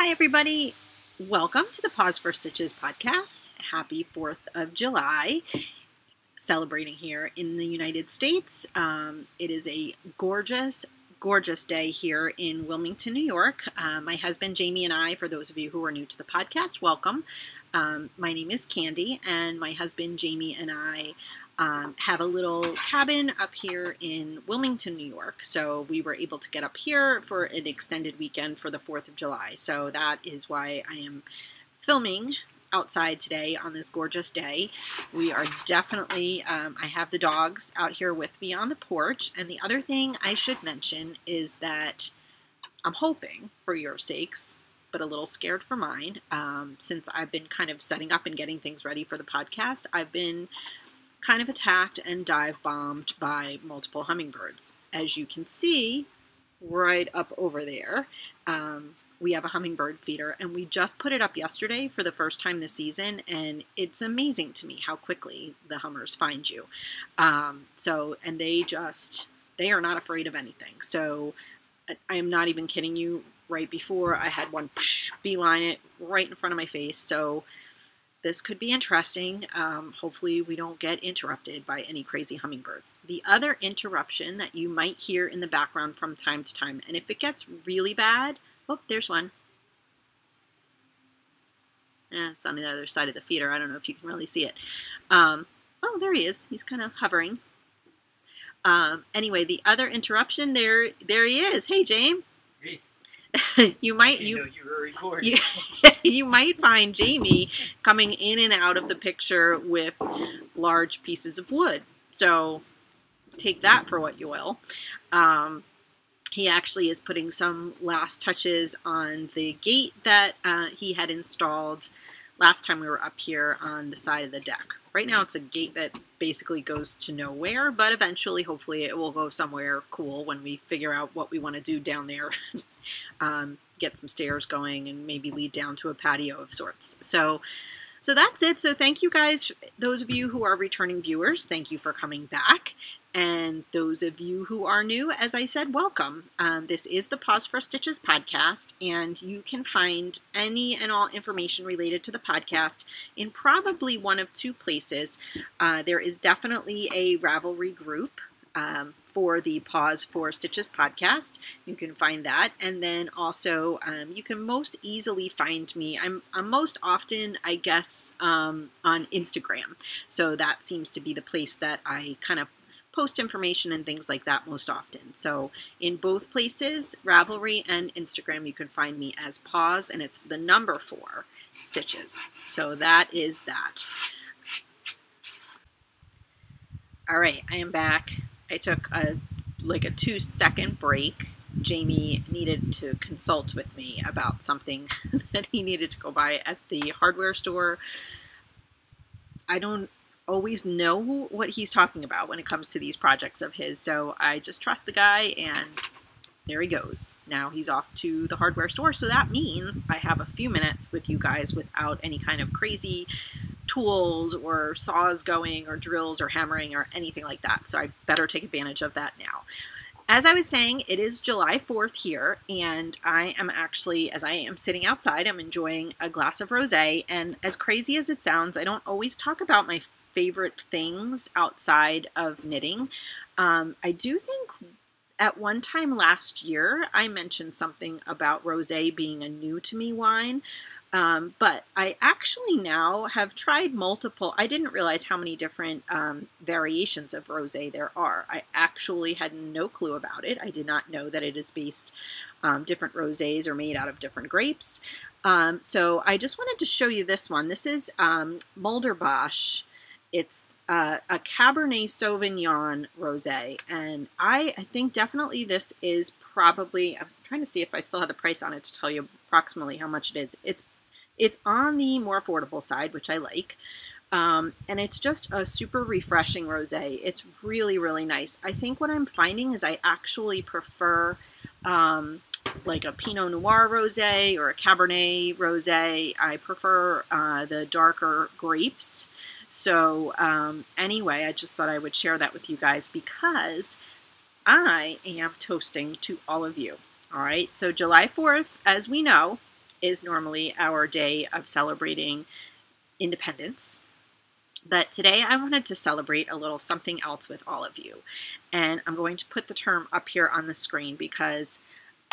Hi, everybody. Welcome to the Paws for Stitches podcast. Happy 4th of July, celebrating here in the United States. It is a gorgeous, gorgeous day here in Wilmington, New York. My husband, Jamie, and I, for those of you who are new to the podcast, welcome. My name is Candy, and my husband, Jamie, and I have a little cabin up here in Wilmington, New York. So we were able to get up here for an extended weekend for the 4th of July. So that is why I am filming outside today on this gorgeous day. We are definitely, I have the dogs out here with me on the porch. And the other thing I should mention is that I'm hoping, for your sakes, but a little scared for mine, since I've been kind of setting up and getting things ready for the podcast, I've been kind of attacked and dive bombed by multiple hummingbirds. As you can see, right up over there, we have a hummingbird feeder, and we just put it up yesterday for the first time this season, and it's amazing to me how quickly the hummers find you. And they are not afraid of anything. So I am not even kidding you. Right before, I had one beeline it right in front of my face. So this could be interesting. Hopefully we don't get interrupted by any crazy hummingbirds. The other interruption that you might hear in the background from time to time, and if it gets really bad, oh, there's one. It's on the other side of the feeder. I don't know if you can really see it. Oh, there he is. He's kind of hovering. Anyway, the other interruption, there he is. Hey, James. Hey. You might find Jamie coming in and out of the picture with large pieces of wood. So take that for what you will. He actually is putting some last touches on the gate that he had installed last time we were up here on the side of the deck. Right now it's a gate that basically goes to nowhere, but eventually, hopefully, it will go somewhere cool when we figure out what we want to do down there. Get some stairs going and maybe lead down to a patio of sorts. So that's it. So thank you guys, those of you who are returning viewers, thank you for coming back. And those of you who are new, as I said, welcome. This is the Paws for Stitches podcast, and you can find any and all information related to the podcast in probably one of two places. There is definitely a Ravelry group for the Paws for Stitches podcast. You can find that. And then also, you can most easily find me. I'm most often, I guess, on Instagram. So that seems to be the place that I kind of post information and things like that most often. So in both places, Ravelry and Instagram, you can find me as Paws, and it's the number 4 Stitches. So that is that. All right, I am back. I took a 2-second break. Jamie needed to consult with me about something that he needed to go buy at the hardware store. I don't always know what he's talking about when it comes to these projects of his, so I just trust the guy, and there he goes. Now he's off to the hardware store, so that means I have a few minutes with you guys without any kind of crazy tools or saws going or drills or hammering or anything like that, so I better take advantage of that now. As I was saying, it is July 4th here, and I am actually, as I am sitting outside, I'm enjoying a glass of rosé, and as crazy as it sounds, I don't always talk about my favorite things outside of knitting. I do think at one time last year, I mentioned something about rosé being a new to me wine. But I actually now have tried multiple. I didn't realize how many different variations of rosé there are. I actually had no clue about it. I did not know that it is based, different rosés are made out of different grapes. So I just wanted to show you this one. This is Mulderbosch. It's a Cabernet Sauvignon rosé, and I think definitely this is probably, I was trying to see if I still had the price on it to tell you approximately how much it is. It's on the more affordable side, which I like, and it's just a super refreshing rosé. It's really, really nice. I think what I'm finding is I actually prefer like a Pinot Noir rosé or a Cabernet rosé. I prefer the darker grapes. So anyway, I just thought I would share that with you guys because I am toasting to all of you. All right, so July 4th, as we know, is normally our day of celebrating independence. But today I wanted to celebrate a little something else with all of you. And I'm going to put the term up here on the screen because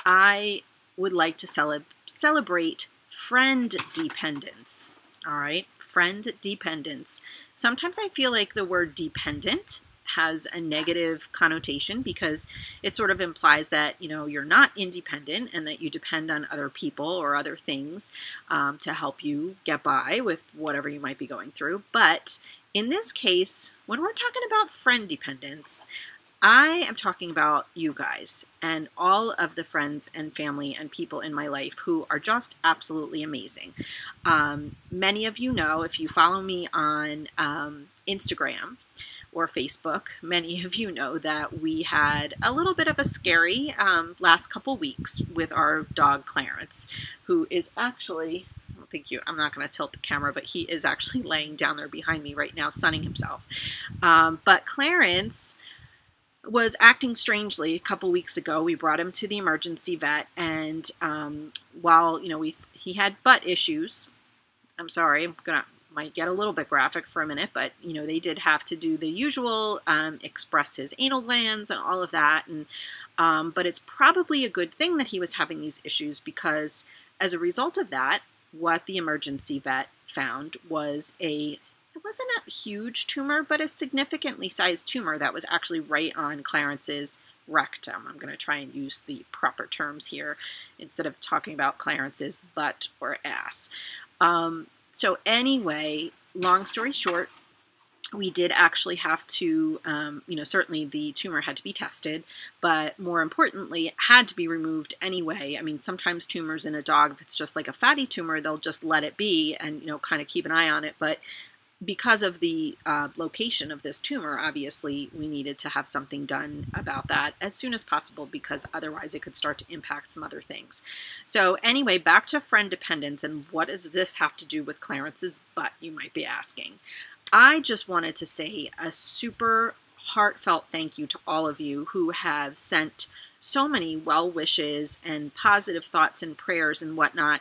I would like to celebrate friend dependence. All right, friend dependence. Sometimes I feel like the word dependent has a negative connotation because it sort of implies that, you know, you're not independent and that you depend on other people or other things to help you get by with whatever you might be going through. But in this case, when we're talking about friend dependence, I am talking about you guys and all of the friends and family and people in my life who are just absolutely amazing. Many of you know, if you follow me on Instagram or Facebook, many of you know that we had a little bit of a scary last couple weeks with our dog Clarence, who is actually, I'm not going to tilt the camera, but he is actually laying down there behind me right now, sunning himself. But Clarence was acting strangely a couple weeks ago. We brought him to the emergency vet, and while, you know, he had butt issues. I'm sorry, might get a little bit graphic for a minute, but, you know, they did have to do the usual, express his anal glands and all of that. And, but it's probably a good thing that he was having these issues because as a result of that, what the emergency vet found was it wasn't a huge tumor, but a significantly sized tumor that was actually right on Clarence's rectum. I'm going to try and use the proper terms here instead of talking about Clarence's butt or ass. So anyway, long story short, we did actually have to, you know, certainly the tumor had to be tested, but more importantly, it had to be removed anyway. I mean, sometimes tumors in a dog, if it's just like a fatty tumor, they'll just let it be and, you know, kind of keep an eye on it. But because of the location of this tumor, obviously, we needed to have something done about that as soon as possible because otherwise it could start to impact some other things. So anyway, back to Friendependence, and what does this have to do with Clarence's butt, you might be asking. I just wanted to say a super heartfelt thank you to all of you who have sent so many well wishes and positive thoughts and prayers and whatnot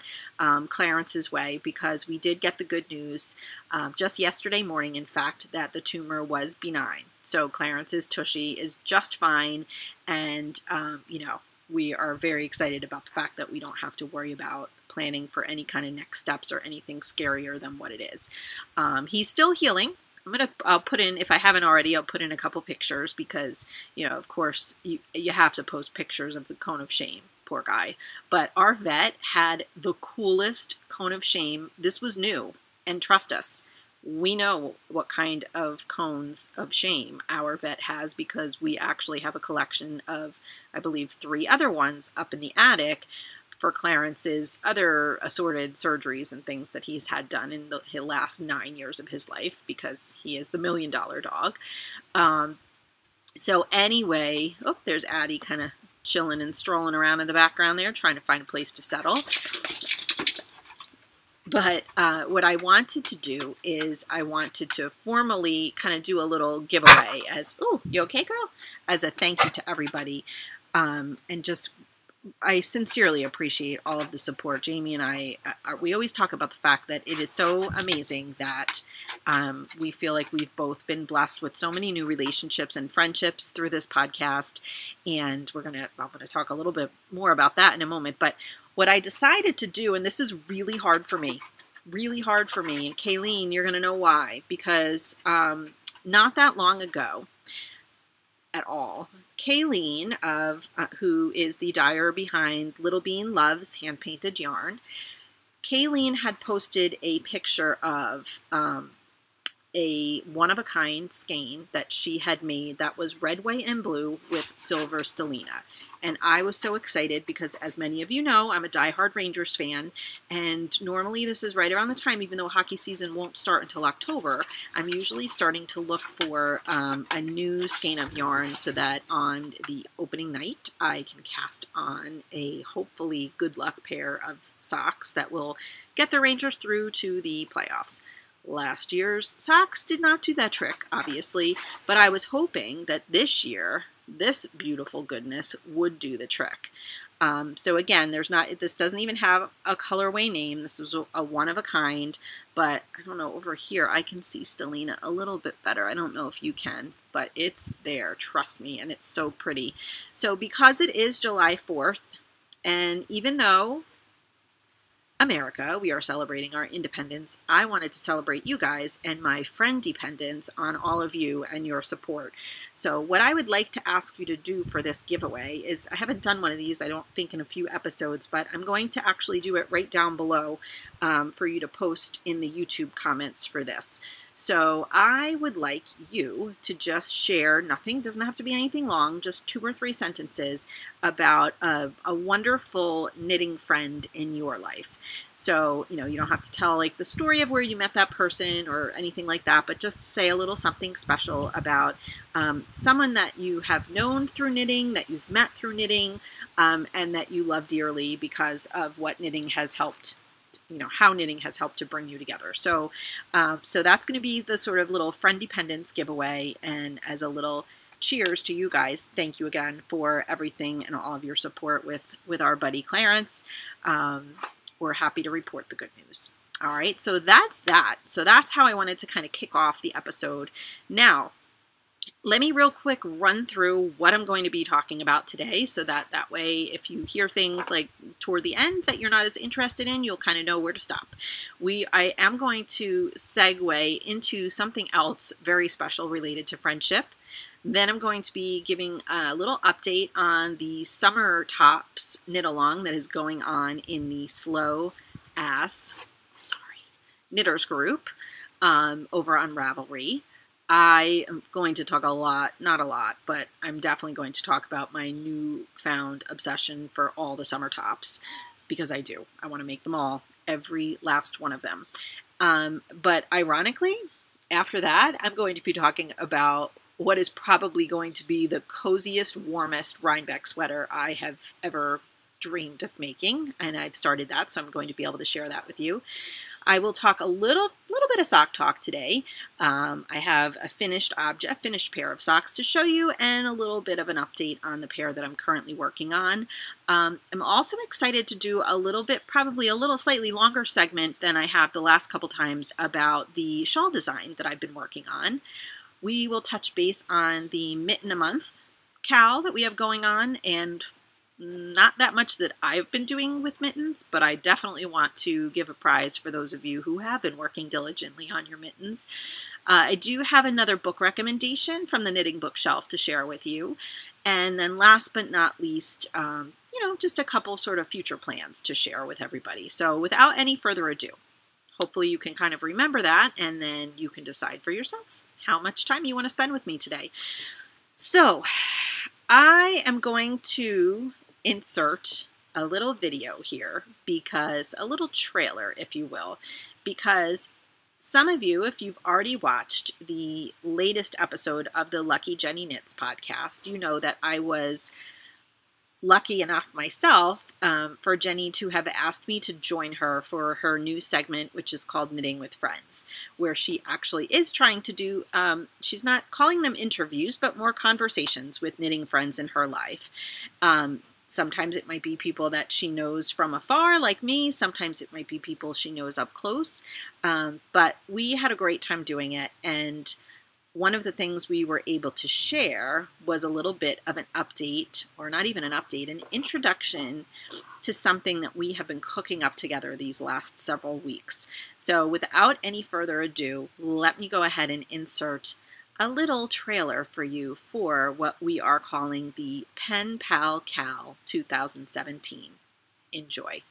Clarence's way, because we did get the good news just yesterday morning, in fact, that the tumor was benign. So Clarence's tushy is just fine, and you know, we are very excited about the fact that we don't have to worry about planning for any kind of next steps or anything scarier than what it is. He's still healing. I'll put in, if I haven't already, I'll put in a couple pictures because, you know, of course, you have to post pictures of the cone of shame. Poor guy. But our vet had the coolest cone of shame. This was new. And trust us, we know what kind of cones of shame our vet has because we actually have a collection of, I believe, 3 other ones up in the attic for Clarence's other assorted surgeries and things that he's had done in the last 9 years of his life because he is the $1 million dog. So anyway, oh, there's Addie kind of chilling and strolling around in the background there, trying to find a place to settle. But what I wanted to do is I wanted to formally kind of do a little giveaway as, oh, you okay, girl? As a thank you to everybody. And just, I sincerely appreciate all of the support. Jamie and I, we always talk about the fact that it is so amazing that we feel like we've both been blessed with so many new relationships and friendships through this podcast. And I'm going to talk a little bit more about that in a moment. But what I decided to do, and this is really hard for me, and Kayleen, you're going to know why, because not that long ago at all, Kayleen, who is the dyer behind Little Bean Loves hand-painted yarn, Kayleen had posted a picture of a one-of-a-kind skein that she had made that was red, white, and blue with silver stellina. And I was so excited because, as many of you know, I'm a diehard Rangers fan, and normally this is right around the time, even though hockey season won't start until October, I'm usually starting to look for a new skein of yarn so that on the opening night I can cast on a hopefully good luck pair of socks that will get the Rangers through to the playoffs. Last year's socks did not do that trick, obviously, but I was hoping that this year, this beautiful goodness would do the trick. So again, this doesn't even have a colorway name. This is a one of a kind, but I don't know, over here I can see Stellina a little bit better. I don't know if you can, but it's there, trust me, and it's so pretty. So because it is July 4th, and even though America, we are celebrating our independence, I wanted to celebrate you guys and my Friendependence on all of you and your support. So what I would like to ask you to do for this giveaway is, I haven't done one of these, I don't think, in a few episodes, but I'm going to actually do it right down below for you to post in the YouTube comments for this. So I would like you to just share, doesn't have to be anything long, just 2 or 3 sentences about a wonderful knitting friend in your life. So, you don't have to tell like the story of where you met that person or anything like that, but just say a little something special about someone that you have known through knitting, that you've met through knitting, and that you love dearly because of what knitting has helped, how knitting has helped to bring you together. So, so that's going to be the sort of little Friendependence giveaway. And as a little cheers to you guys, thank you again for everything and all of your support with our buddy Clarence. We're happy to report the good news. All right, so that's that. So that's how I wanted to kind of kick off the episode. Now, let me real quick run through what I'm going to be talking about today, so that way if you hear things like toward the end that you're not as interested in, you'll kind of know where to stop. I am going to segue into something else very special related to friendship. Then I'm going to be giving a little update on the summer tops knit along that is going on in the Slow Ass Knitters group over on Ravelry. I am going to talk not a lot, but I'm definitely going to talk about my newfound obsession for all the summer tops, because I do. I want to make them all, every last one of them. But ironically, after that, I'm going to be talking about what is probably going to be the coziest, warmest Rhinebeck sweater I have ever dreamed of making, and I've started that, so I'm going to be able to share that with you. I will talk a little bit of sock talk today. I have a finished pair of socks to show you, and a little bit of an update on the pair that I'm currently working on. I'm also excited to do a little bit, probably a little slightly longer segment than I have the last couple times, about the shawl design that I've been working on. We will touch base on the Mitten a Month cowl that we have going on, and not that much that I've been doing with mittens, but I definitely want to give a prize for those of you who have been working diligently on your mittens. I do have another book recommendation from the Knitting Bookshelf to share with you. And then last but not least, just a couple sort of future plans to share with everybody. So without any further ado, hopefully you can kind of remember that, and then you can decide for yourselves how much time you want to spend with me today. So I am going to insert a little video here, because a little trailer, if you will, because some of you, if you've already watched the latest episode of the Lucky Jenny Knits podcast, you know that I was lucky enough myself for Jenny to have asked me to join her for her new segment, which is called Knitting with Friends, where she actually is trying to do, she's not calling them interviews, but more conversations with knitting friends in her life. Sometimes it might be people that she knows from afar, like me. Sometimes it might be people she knows up close. But we had a great time doing it, and one of the things we were able to share was a little bit of an update, or not even an update, an introduction to something that we have been cooking up together these last several weeks. So without any further ado, let me go ahead and insert a little trailer for you for what we are calling the Pen Pal Cal 2017. Enjoy.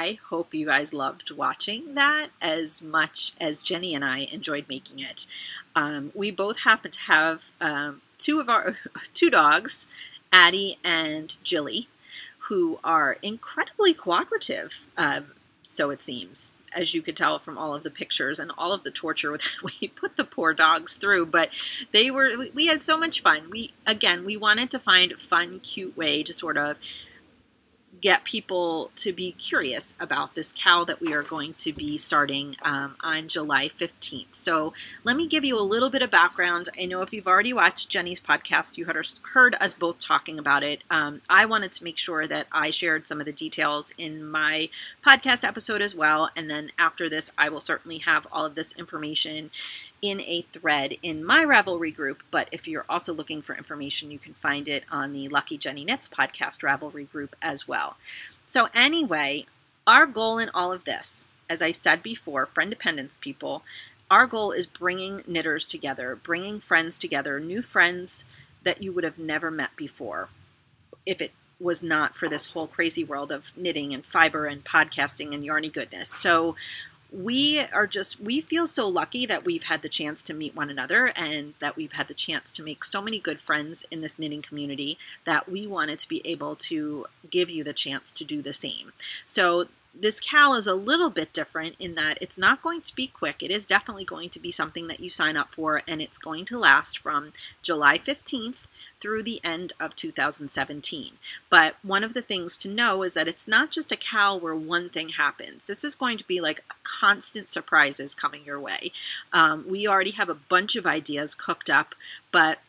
I hope you guys loved watching that as much as Jenny and I enjoyed making it. We both happen to have two dogs, Addie and Jilly, who are incredibly cooperative, so it seems, as you could tell from all of the pictures and all of the torture that we put the poor dogs through. But we had so much fun. We wanted to find a fun, cute way to sort of get people to be curious about this cow that we are going to be starting on July 15th. So let me give you a little bit of background. I know if you've already watched Jenny's podcast, you heard us both talking about it. I wanted to make sure that I shared some of the details in my podcast episode as well. And then after this, I will certainly have all of this information in a thread in my Ravelry group. But if you're also looking for information, you can find it on the Lucky Jenny Knits podcast Ravelry group as well. So anyway, our goal in all of this, as I said before, Friendependence people, our goal is bringing knitters together, bringing friends together, new friends that you would have never met before if it was not for this whole crazy world of knitting and fiber and podcasting and yarny goodness. So we feel so lucky that we've had the chance to meet one another and that we've had the chance to make so many good friends in this knitting community that we wanted to be able to give you the chance to do the same. So this cal is a little bit different in that it's not going to be quick. It is definitely going to be something that you sign up for, and it's going to last from July 15th through the end of 2017. But one of the things to know is that it's not just a cal where one thing happens. This is going to be like constant surprises coming your way. We already have a bunch of ideas cooked up, but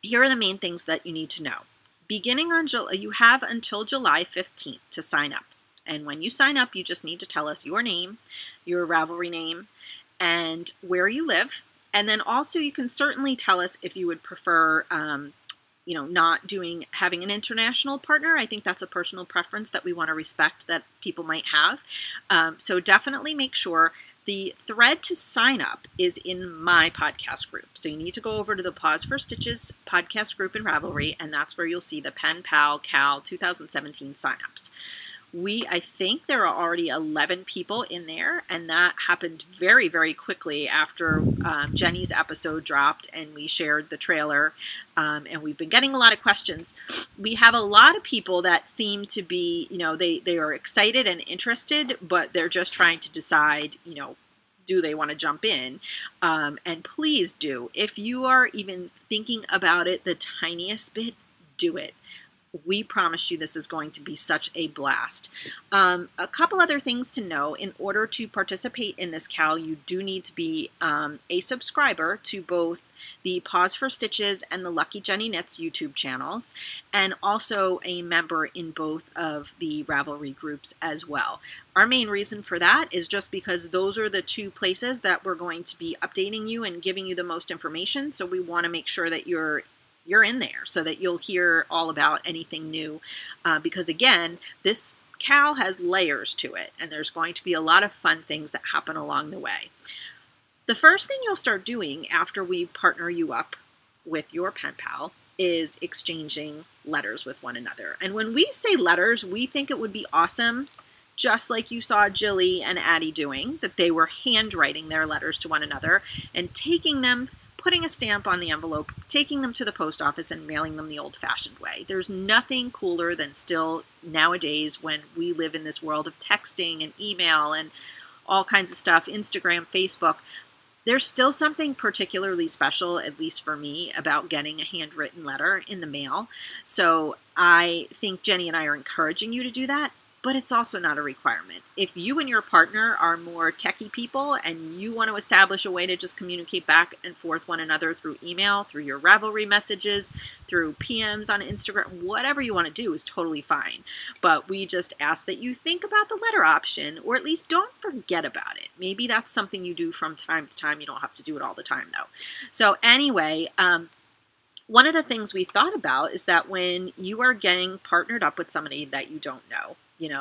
here are the main things that you need to know. Beginning on July, you have until July 15th to sign up. And when you sign up, you just need to tell us your name, your Ravelry name, and where you live. And then also you can certainly tell us if you would prefer, not having an international partner. I think that's a personal preference that we want to respect that people might have. So definitely make sure the thread to sign up is in my podcast group. So you need to go over to the Paws for Stitches podcast group in Ravelry, and that's where you'll see the Pen Pal Cal 2017 signups. I think there are already 11 people in there, and that happened very, very quickly after Jenny's episode dropped and we shared the trailer, and we've been getting a lot of questions. We have a lot of people that seem to be, they are excited and interested, but they're just trying to decide, do they want to jump in? And please do. If you are even thinking about it the tiniest bit, do it. We promise you this is going to be such a blast. A couple other things to know. In order to participate in this cal, you do need to be a subscriber to both the Paws for Stitches and the Lucky Jenny Knits YouTube channels, and also a member in both of the Ravelry groups as well. Our main reason for that is just because those are the two places that we're going to be updating you and giving you the most information, so we want to make sure that you're in there so that you'll hear all about anything new. Because again, this cal has layers to it, and there's going to be a lot of fun things that happen along the way. The first thing you'll start doing after we partner you up with your pen pal is exchanging letters with one another. And when we say letters, we think it would be awesome, just like you saw Jilly and Addie doing, that they were handwriting their letters to one another and taking them, putting a stamp on the envelope, taking them to the post office and mailing them the old-fashioned way. There's nothing cooler than still nowadays, when we live in this world of texting and email and all kinds of stuff, Instagram, Facebook. There's still something particularly special, at least for me, about getting a handwritten letter in the mail. So I think Jenny and I are encouraging you to do that, but it's also not a requirement. If you and your partner are more techie people and you want to establish a way to just communicate back and forth one another through email, through your Ravelry messages, through PMs on Instagram, whatever you want to do is totally fine. But we just ask that you think about the letter option, or at least don't forget about it. Maybe that's something you do from time to time. You don't have to do it all the time, though. So anyway, one of the things we thought about is that when you are getting partnered up with somebody that you don't know,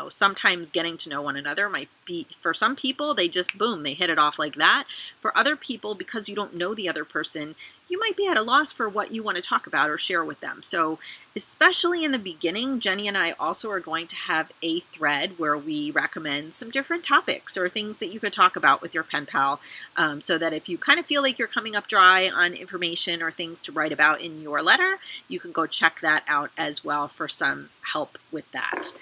sometimes getting to know one another might be, for some people, they just, boom, they hit it off like that. For other people, because you don't know the other person, you might be at a loss for what you want to talk about or share with them. So especially in the beginning, Jenny and I also are going to have a thread where we recommend some different topics or things that you could talk about with your pen pal, so that if you kind of feel like you're coming up dry on information or things to write about in your letter, you can go check that out as well for some help with that.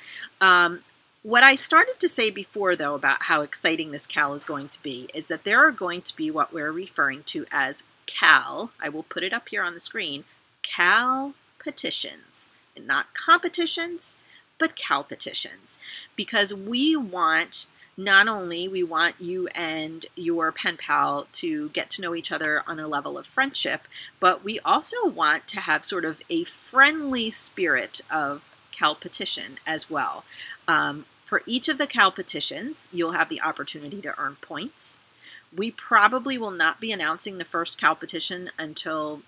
What I started to say before, though, about how exciting this CAL is going to be is that there are going to be what we're referring to as CAL, I will put it up here on the screen, CAL petitions. And not competitions, but CAL petitions. Because not only we want you and your pen pal to get to know each other on a level of friendship, but we also want to have sort of a friendly spirit of CAL petition as well. For each of the CAL petitions, you'll have the opportunity to earn points. We probably will not be announcing the first CAL petition until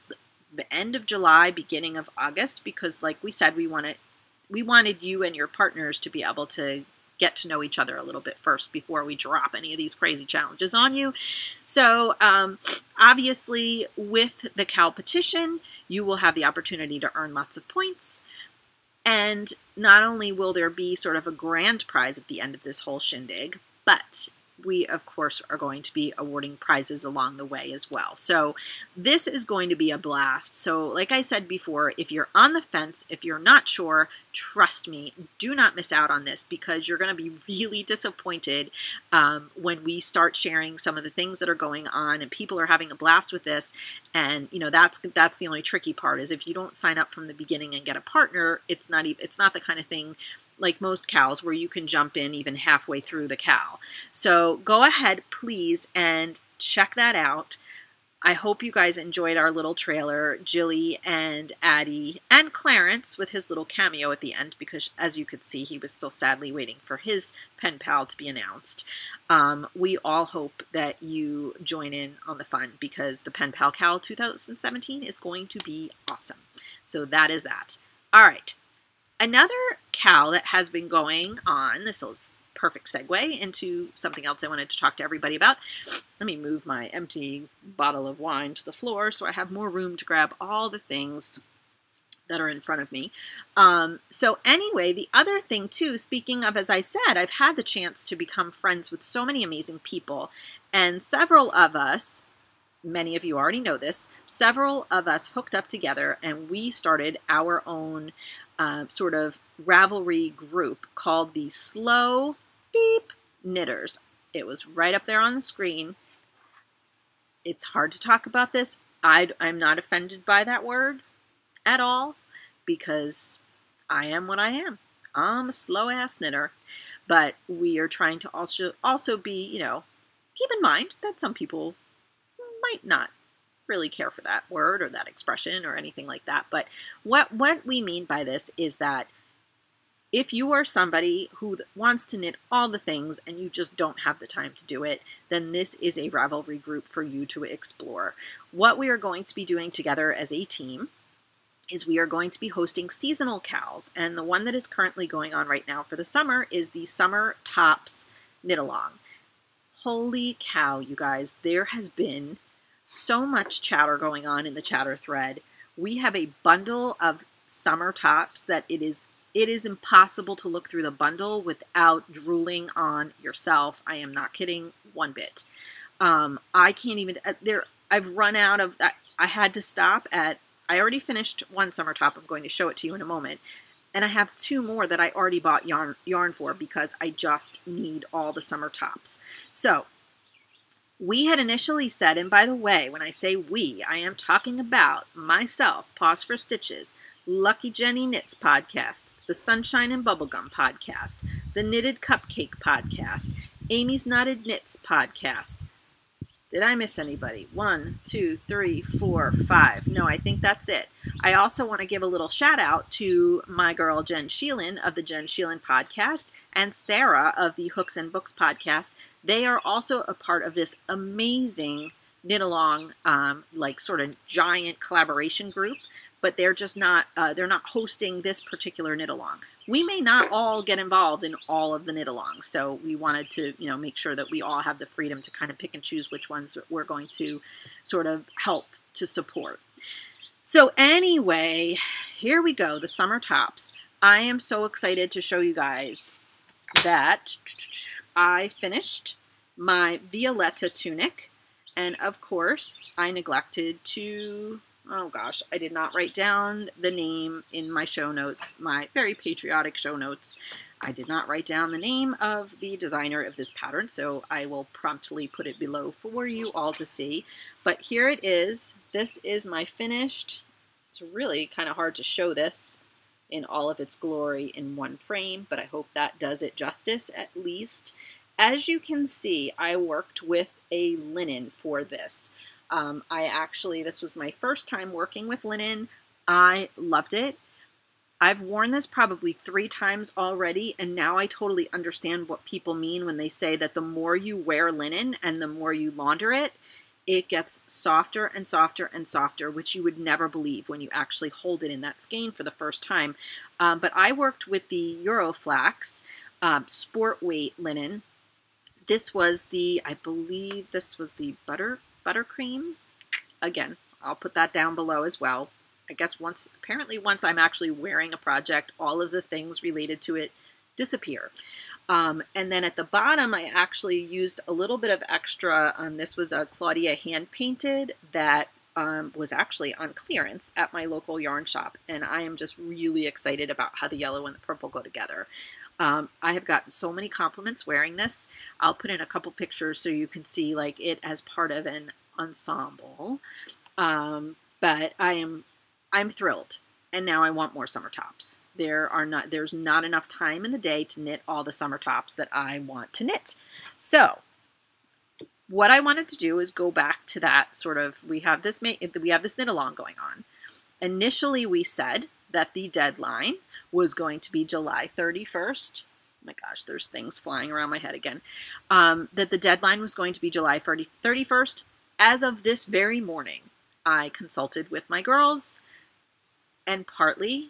the end of July, beginning of August, because like we said, we wanted you and your partners to be able to get to know each other a little bit first before we drop any of these crazy challenges on you. So obviously with the CAL petition, you will have the opportunity to earn lots of points. And not only will there be sort of a grand prize at the end of this whole shindig, but we, of course, are going to be awarding prizes along the way as well. So this is going to be a blast. So like I said before, if you're on the fence, if you're not sure, trust me, do not miss out on this, because you're going to be really disappointed when we start sharing some of the things that are going on and people are having a blast with this. And that's the only tricky part, is if you don't sign up from the beginning and get a partner, it's not the kind of thing like most CALs where you can jump in even halfway through the CAL. So go ahead, please, and check that out. I hope you guys enjoyed our little trailer, Jilly and Addie and Clarence with his little cameo at the end, because as you could see, he was still sadly waiting for his pen pal to be announced. We all hope that you join in on the fun, because the Pen Pal CAL 2017 is going to be awesome. So that is that. All right. Another CAL that has been going on, this is a perfect segue into something else I wanted to talk to everybody about. Let me move my empty bottle of wine to the floor so I have more room to grab all the things that are in front of me. So anyway, the other thing too, speaking of, as I said, I've had the chance to become friends with so many amazing people, and several of us, many of you already know this, several of us hooked up together and we started our own sort of Ravelry group called the Slow Beep Knitters. It was right up there on the screen. It's hard to talk about this. I'm not offended by that word at all, because I am what I am. I'm a slow-ass knitter. But we are trying to also be, keep in mind that some people might not really care for that word or that expression or anything like that. But what we mean by this is that if you are somebody who wants to knit all the things and you just don't have the time to do it, then this is a Ravelry group for you to explore. What we are going to be doing together as a team is we are going to be hosting seasonal CALs, and the one that is currently going on right now for the summer is the Summer Tops Knit Along. Holy cow, you guys, there has been so much chatter going on in the chatter thread. We have a bundle of summer tops that it is impossible to look through the bundle without drooling on yourself. I am not kidding one bit. I can't even, I've run out of, I had to stop at, I already finished one summer top. I'm going to show it to you in a moment. And I have two more that I already bought yarn for, because I just need all the summer tops. So we had initially said, and by the way, when I say we, I am talking about myself, Paws for Stitches, Lucky Jenny Knits podcast, the Sunshine and Bubblegum podcast, the Knitted Cupcake podcast, Amy's Knotted Knits podcast. Did I miss anybody? 1, 2, 3, 4, 5. No, I think that's it. I also want to give a little shout out to my girl Jen Sheelan of the Jen Sheelan podcast and Sarah of the Hooks and Books podcast. They are also a part of this amazing knit along, like sort of giant collaboration group but they're just not, they're not hosting this particular knit along. We may not all get involved in all of the knit alongs, so we wanted to, you know, make sure that we all have the freedom to kind of pick and choose which ones we're going to sort of help to support. So anyway, here we go, the summer tops. I am so excited to show you guys that I finished my Violetta tunic, and of course I neglected to, oh gosh, I did not write down the name in my show notes, my very patriotic show notes. I did not write down the name of the designer of this pattern, so I will promptly put it below for you all to see. But here it is. This is my finished. It's really kind of hard to show this in all of its glory in one frame, but I hope that does it justice at least. As you can see, I worked with a linen for this. This was my first time working with linen. I loved it. I've worn this probably 3 times already, and now I totally understand what people mean when they say that the more you wear linen and the more you launder it, it gets softer and softer and softer, which you would never believe when you actually hold it in that skein for the first time. But I worked with the Euroflax sport weight linen. This was the, I believe this was the buttercream. Again, I'll put that down below as well. I guess apparently once I'm actually wearing a project, all of the things related to it disappear. And then at the bottom, I actually used a little bit of extra. This was a Claudia hand painted that was actually on clearance at my local yarn shop. And I am just really excited about how the yellow and the purple go together. I have gotten so many compliments wearing this. I'll put in a couple pictures so you can see like it as part of an ensemble. But I'm thrilled. And now I want more summer tops. There's not enough time in the day to knit all the summer tops that I want to knit. So what I wanted to do is go back to that sort of, we have this knit along going on. Initially we said that the deadline was going to be July 31st. Oh my gosh, there's things flying around my head again. That the deadline was going to be July 31st. As of this very morning, I consulted with my girls, and partly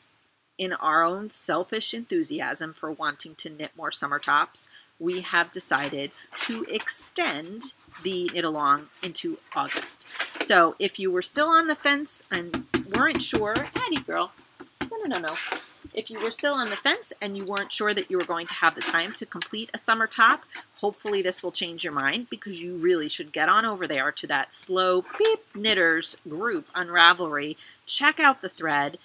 in our own selfish enthusiasm for wanting to knit more summer tops, we have decided to extend the knit along into August. So if you were still on the fence and weren't sure, Addie girl, no. If you were still on the fence and you weren't sure that you were going to have the time to complete a summer top, hopefully this will change your mind, because you really should get on over there to that Slow Beep Knitters group on Ravelry. Check out the thread.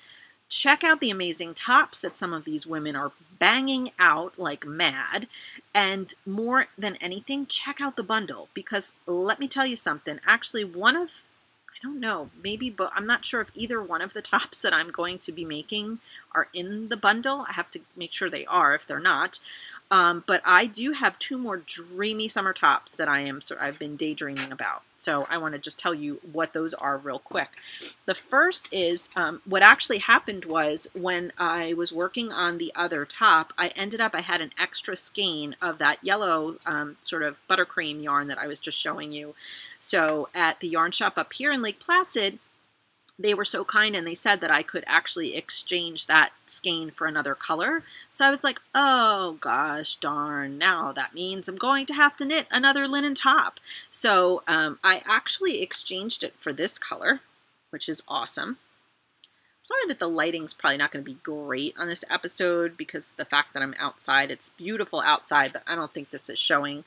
Check out the amazing tops that some of these women are banging out like mad. And more than anything, check out the bundle, because let me tell you something. Actually, I don't know, maybe, but I'm not sure if either one of the tops that I'm going to be making are in the bundle. I have to make sure they are if they're not. But I do have 2 more dreamy summer tops that I've been daydreaming about. So I want to just tell you what those are real quick. The first is, what actually happened was when I was working on the other top, I had an extra skein of that yellow sort of buttercream yarn that I was just showing you. So at the yarn shop up here in Lake Placid, they were so kind and they said that I could actually exchange that skein for another color. So I was like, oh gosh darn, now that means I'm going to have to knit another linen top. So I actually exchanged it for this color, which is awesome. Sorry that the lighting's probably not going to be great on this episode because the fact that I'm outside, it's beautiful outside, but I don't think this is showing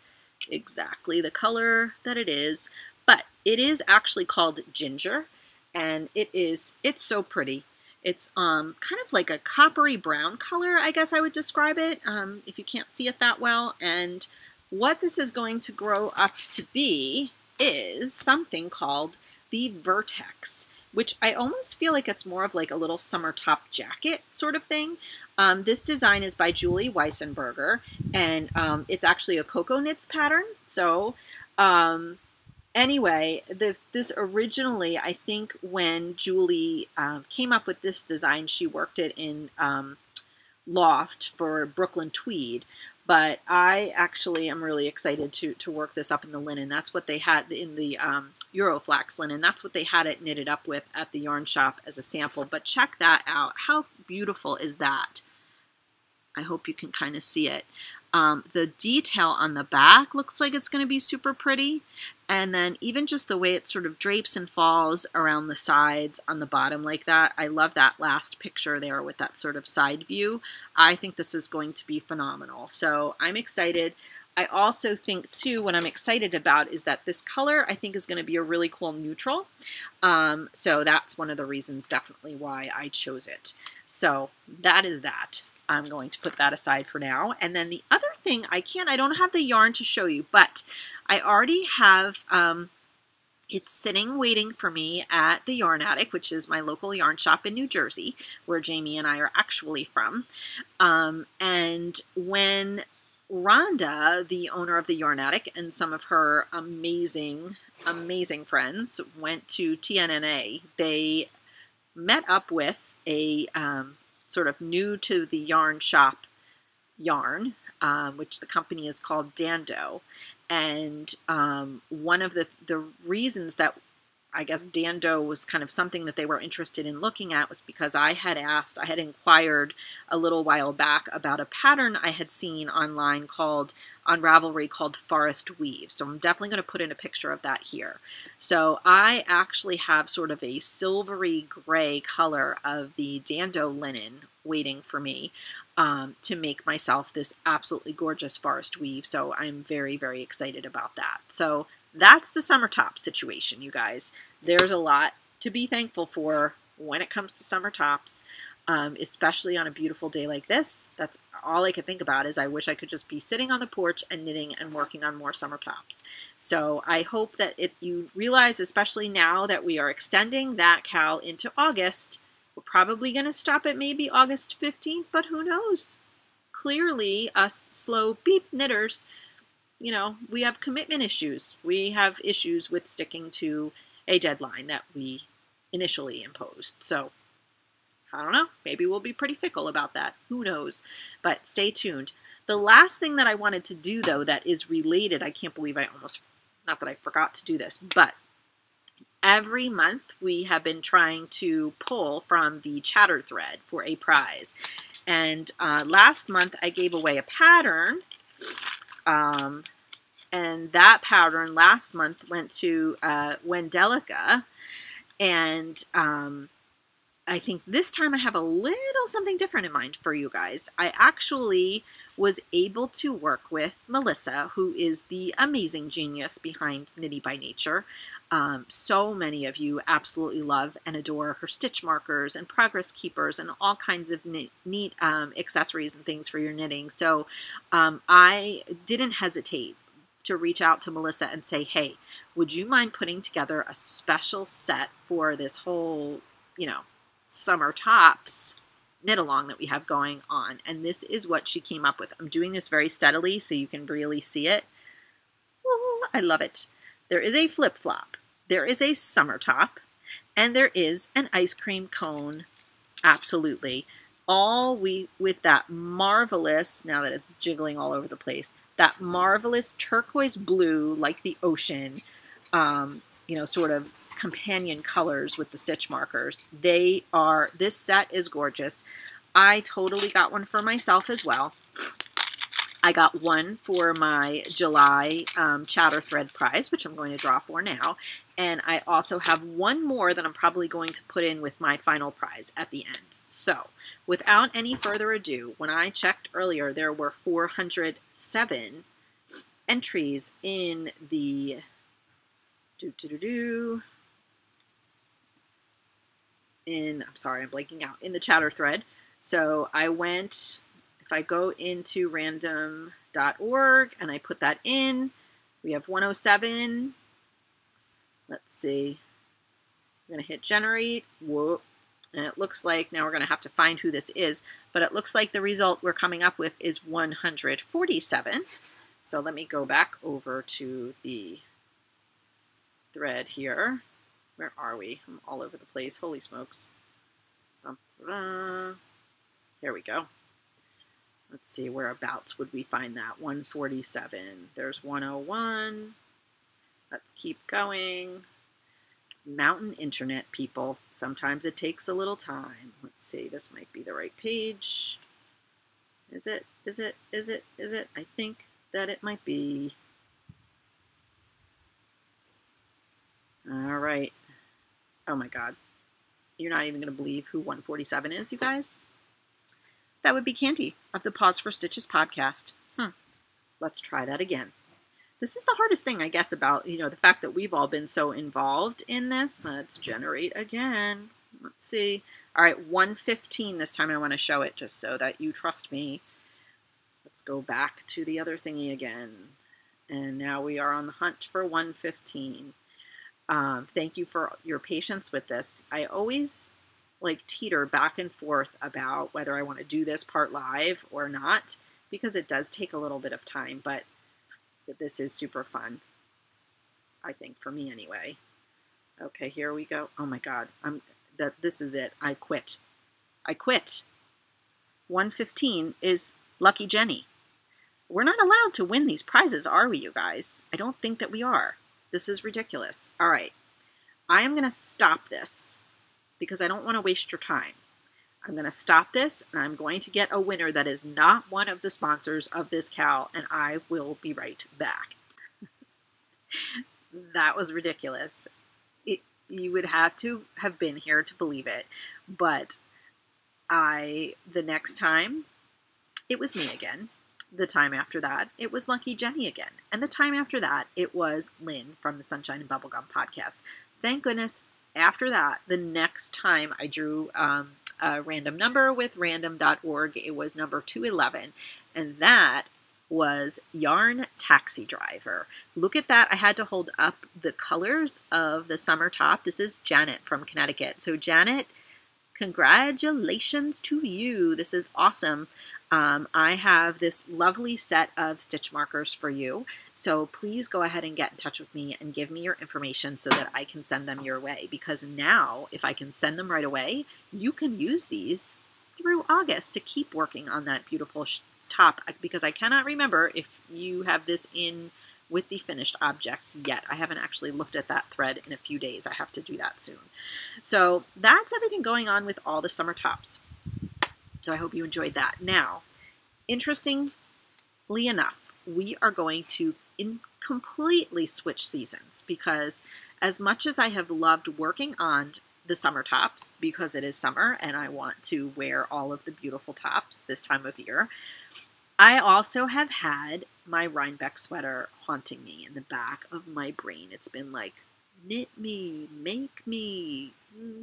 exactly the color that it is. But it is actually called Ginger. And it's so pretty. It's kind of like a coppery brown color, I guess I would describe it, if you can't see it that well. And what this is going to grow up to be is something called the Vertex, which I almost feel like it's more of like a little summer top jacket sort of thing. This design is by Julie Weissenberger, and it's actually a Cocoa Knits pattern. So anyway, this originally, I think when Julie came up with this design, she worked it in Loft for Brooklyn Tweed. But I actually am really excited to work this up in the linen. That's what they had in the Euroflax linen. That's what they had it knitted up with at the yarn shop as a sample. But check that out. How beautiful is that? I hope you can kind of see it. The detail on the back looks like it's going to be super pretty. And then even just the way it sort of drapes and falls around the sides on the bottom like that. I love that last picture there with that sort of side view. I think this is going to be phenomenal. So I'm excited. I also think too, what I'm excited about is that this color I think is going to be a really cool neutral. So that's one of the reasons definitely why I chose it. So that is that. I'm going to put that aside for now. And then the other thing, I don't have the yarn to show you, but I already have, it's sitting waiting for me at the Yarn Attic, which is my local yarn shop in New Jersey, where Jamie and I are actually from. And when Rhonda, the owner of the Yarn Attic, and some of her amazing, amazing friends went to TNNA, they met up with a sort of new to the yarn shop yarn, which the company is called Dando. And one of the reasons that I guess Dando was kind of something that they were interested in looking at was because I had inquired a little while back about a pattern I had seen online on Ravelry called Forest Weave. So I'm definitely going to put in a picture of that here. So I actually have sort of a silvery gray color of the Dando linen waiting for me to make myself this absolutely gorgeous forest weave. So I'm very, very excited about that. So that's the summer top situation, you guys. There's a lot to be thankful for when it comes to summer tops, especially on a beautiful day like this. That's all I can think about is I wish I could just be sitting on the porch and knitting and working on more summer tops. So I hope that you realize, especially now that we are extending that cal into August, we're probably going to stop at maybe August 15th, but who knows? Clearly, us slow beep knitters, you know, we have commitment issues. We have issues with sticking to a deadline that we initially imposed. So, I don't know. Maybe we'll be pretty fickle about that. Who knows? But stay tuned. The last thing that I wanted to do, though, that is related, I can't believe not that I forgot to do this, but every month we have been trying to pull from the chatter thread for a prize. And last month I gave away a pattern. And that pattern last month went to Wendelica, and I think this time I have a little something different in mind for you guys. I actually was able to work with Melissa, who is the amazing genius behind Knitty by Nature. So many of you absolutely love and adore her stitch markers and progress keepers and all kinds of neat accessories and things for your knitting. So I didn't hesitate to reach out to Melissa and say, hey, would you mind putting together a special set for this whole, summer tops knit along that we have going on? And this is what she came up with. I'm doing this very steadily so you can really see it. Ooh, I love it. There is a flip-flop, there is a summer top, and there is an ice cream cone. Absolutely. All with that marvelous, now that it's jiggling all over the place, that marvelous turquoise blue, like the ocean, sort of companion colors with the stitch markers. This set is gorgeous. I totally got one for myself as well. I got one for my July Chatter Thread prize, which I'm going to draw for now. And I also have one more that I'm probably going to put in with my final prize at the end. So, without any further ado, when I checked earlier, there were 407 entries in the I'm sorry, I'm blanking out, in the Chatter Thread. So I went, if I go into random.org and I put that in, we have 107. Let's see. We're going to hit generate. Whoop. And it looks like, now we're going to have to find who this is, but it looks like the result we're coming up with is 147. So let me go back over to the thread here. Where are we? I'm all over the place. Holy smokes. Here we go. Let's see, whereabouts would we find that? 147. There's 101. Let's keep going. It's mountain internet, people. Sometimes it takes a little time. Let's see, this might be the right page. Is it? Is it? Is it? Is it? I think that it might be. All right. Oh my God. You're not even going to believe who 147 is, you guys. That would be Candy of the Paws for Stitches podcast. Let's try that again. This is the hardest thing, I guess, about, the fact that we've all been so involved in this. Let's generate again. Let's see. All right, 115 this time. I want to show it just so that you trust me. Let's go back to the other thingy again. And now we are on the hunt for 115. Thank you for your patience with this. I always teeter back and forth about whether I want to do this part live or not, because it does take a little bit of time, but this is super fun, I think, for me anyway. Okay, here we go. Oh my God, this is it. I quit. 115 is Lucky Jenny. We're not allowed to win these prizes, are we, you guys? I don't think that we are. This is ridiculous. All right, I am going to stop this because I don't want to waste your time. I'm going to stop this, and I'm going to get a winner that is not one of the sponsors of this cow, and I will be right back. That was ridiculous. You would have to have been here to believe it, but the next time, it was me again. The time after that, it was Lucky Jenny again. And the time after that, it was Lynn from the Sunshine and Bubblegum podcast. Thank goodness, after that, the next time I drew a random number with random.org, it was number 211. And that was Yarn Taxi Driver. Look at that. I had to hold up the colors of the summer top. This is Janet from Connecticut. So Janet, congratulations to you. This is awesome. I have this lovely set of stitch markers for you. So please go ahead and get in touch with me and give me your information so that I can send them your way. Because now, if I can send them right away, you can use these through August to keep working on that beautiful top. Because I cannot remember if you have this in with the finished objects yet. I haven't actually looked at that thread in a few days. I have to do that soon. So that's everything going on with all the summer tops. So I hope you enjoyed that. Now, interestingly enough, we are going to completely switch seasons, because as much as I have loved working on the summer tops, because it is summer and I want to wear all of the beautiful tops this time of year, I also have had my Rhinebeck sweater haunting me in the back of my brain. It's been like, knit me, make me,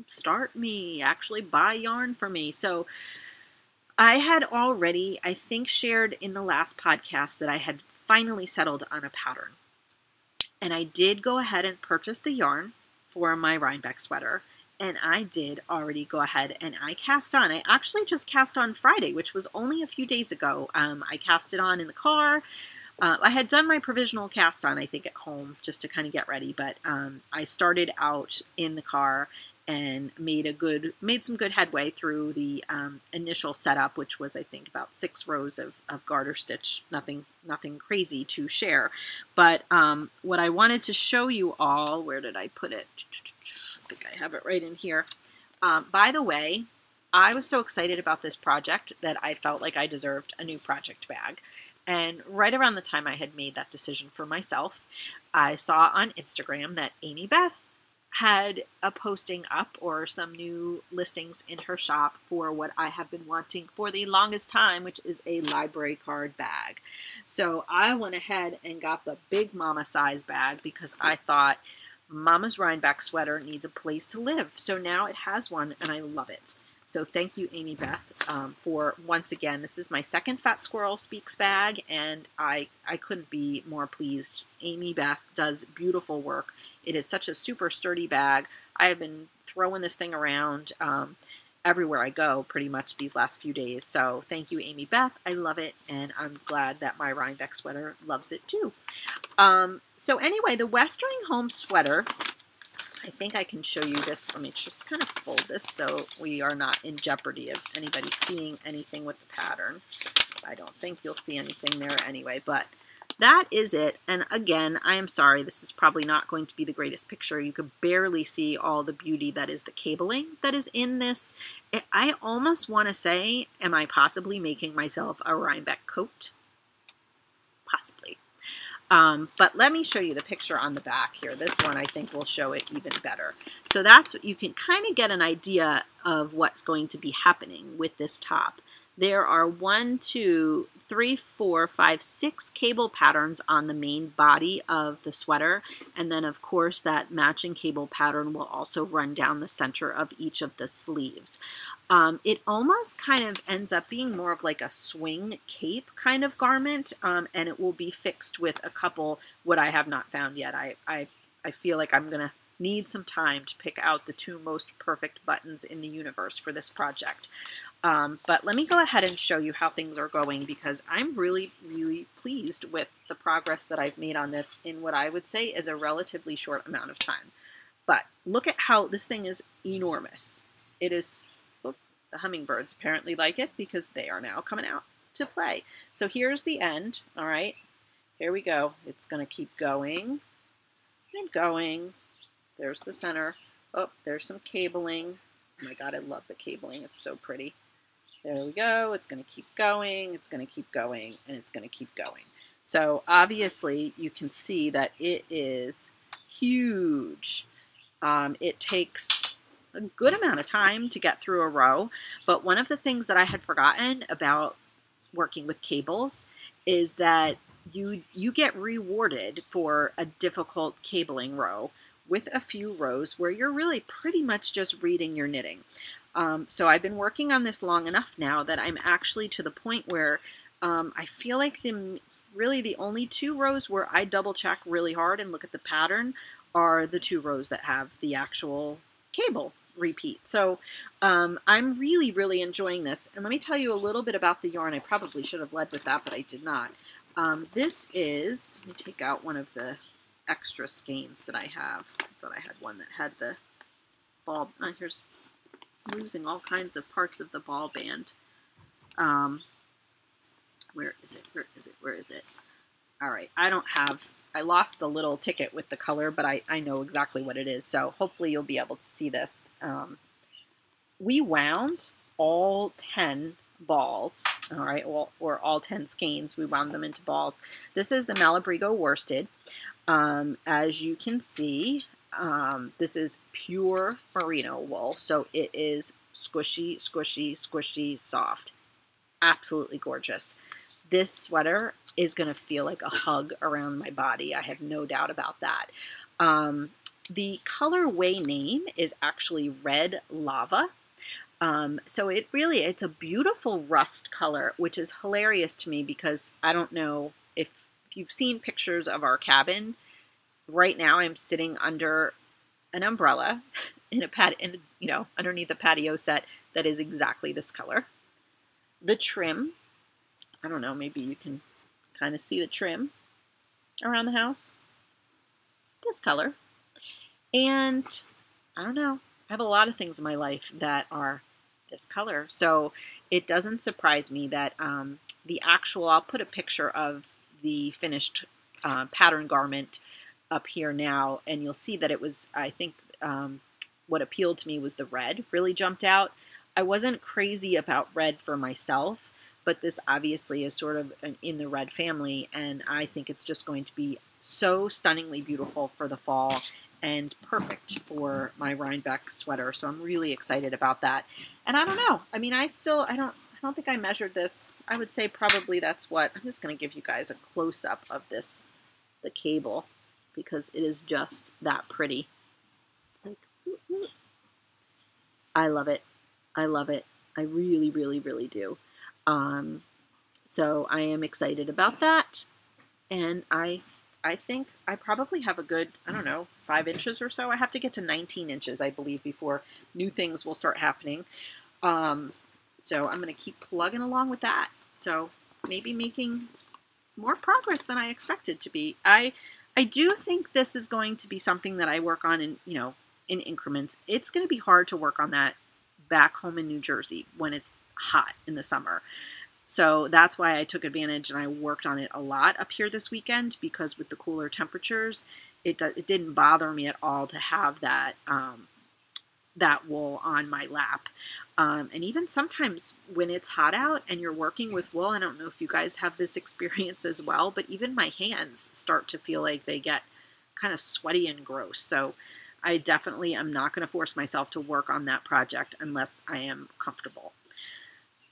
start me, actually buy yarn for me. So I had already, I think, shared in the last podcast that I had finally settled on a pattern. And I did go ahead and purchase the yarn for my Rhinebeck sweater. And I did already go ahead and I cast on. I actually just cast on Friday, which was only a few days ago. I cast it on in the car. I had done my provisional cast on, I think, at home just to kind of get ready. But I started out in the car and made some good headway through the initial setup, which was, I think, about 6 rows of garter stitch. Nothing crazy to share. But what I wanted to show you all, where did I put it? I think I have it right in here. By the way, I was so excited about this project that I felt like I deserved a new project bag. And right around the time I had made that decision for myself, I saw on Instagram that Amy Beth had a posting up, or some new listings in her shop, for what I have been wanting for the longest time, which is a library card bag. So I went ahead and got the big mama size bag because I thought Mama's Rhinebeck sweater needs a place to live. So now it has one, and I love it. So thank you, Amy Beth, for, once again, this is my second Fat Squirrel Speaks bag, and I couldn't be more pleased. Amy Beth does beautiful work. It is such a super sturdy bag. I have been throwing this thing around everywhere I go pretty much these last few days. So thank you, Amy Beth. I love it, and I'm glad that my Rhinebeck sweater loves it too. So anyway, the Westering Home sweater I think I can show you this. Let me just kind of fold this so we are not in jeopardy of anybody seeing anything with the pattern. I don't think you'll see anything there anyway, but that is it. And again, I am sorry, this is probably not going to be the greatest picture. You could barely see all the beauty that is the cabling that is in this. I almost want to say, am I possibly making myself a Rhinebeck coat? Possibly. But let me show you the picture on the back here. This one I think will show it even better. So that's what you can kind of get an idea of what's going to be happening with this top. There are 1, 2, 3, 4, 5, 6 cable patterns on the main body of the sweater. And then of course that matching cable pattern will also run down the center of each of the sleeves. It almost kind of ends up being more of like a swing cape kind of garment, and it will be fixed with a couple, what I have not found yet. I feel like I'm going to need some time to pick out the 2 most perfect buttons in the universe for this project. But let me go ahead and show you how things are going, because I'm really, really pleased with the progress that I've made on this in what I would say is a relatively short amount of time. But look at how this thing is enormous. It is... The hummingbirds apparently like it because they are now coming out to play. So here's the end, all right? Here we go. It's going to keep going and going. There's the center. Oh, there's some cabling. Oh my God, I love the cabling. It's so pretty. There we go. It's going to keep going. It's going to keep going, and it's going to keep going. So obviously you can see that it is huge. It takes a good amount of time to get through a row, but one of the things that I had forgotten about working with cables is that you get rewarded for a difficult cabling row with a few rows where you're really pretty much just reading your knitting. So I've been working on this long enough now that I'm actually to the point where I feel like really the only 2 rows where I double check really hard and look at the pattern are the 2 rows that have the actual cable repeat. So I'm really, really enjoying this. And let me tell you a little bit about the yarn. I probably should have led with that, but I did not. This is, let me take out one of the extra skeins that I have. I thought I had one that had the ball. Here's losing all kinds of parts of the ball band. Where is it? Where is it? Where is it? All right. I lost the little ticket with the color, but I know exactly what it is. So hopefully you'll be able to see this. We wound all 10 balls, all right, or all 10 skeins. We wound them into balls. This is the Malabrigo worsted. As you can see, this is pure merino wool, so it is squishy, squishy, squishy, soft. Absolutely gorgeous. This sweater is going to feel like a hug around my body. I have no doubt about that. The colorway name is actually Red Lava. So it's a beautiful rust color, which is hilarious to me because I don't know if you've seen pictures of our cabin. Right now I'm sitting under an umbrella underneath a patio set that is exactly this color. The trim, I don't know, maybe you can kind of see the trim around the house. This color. And I don't know, I have a lot of things in my life that are this color. So it doesn't surprise me that I'll put a picture of the finished pattern garment up here now, and you'll see that it was, I think, what appealed to me was the red really jumped out. I wasn't crazy about red for myself, but this obviously is sort of in the red family, and I think it's just going to be so stunningly beautiful for the fall and perfect for my Rhinebeck sweater. So I'm really excited about that. And I don't know. I mean, I don't think I measured this. I would say probably that's what, I'm just going to give you guys a close-up of this, the cable, because it is just that pretty. It's like, I love it. I love it. I really, really, really do. So I am excited about that. And I think I probably have a good, 5 inches or so. I have to get to 19 inches, I believe, before new things will start happening. So I'm going to keep plugging along with that. So maybe making more progress than I expected to be. I do think this is going to be something that I work on in, in increments. It's going to be hard to work on that back home in New Jersey when it's hot in the summer. So that's why I took advantage and I worked on it a lot up here this weekend, because with the cooler temperatures, it didn't bother me at all to have that that wool on my lap. And even sometimes when it's hot out and you're working with wool, I don't know if you guys have this experience as well, but even my hands start to feel like they get kind of sweaty and gross. So I definitely am not going to force myself to work on that project unless I am comfortable.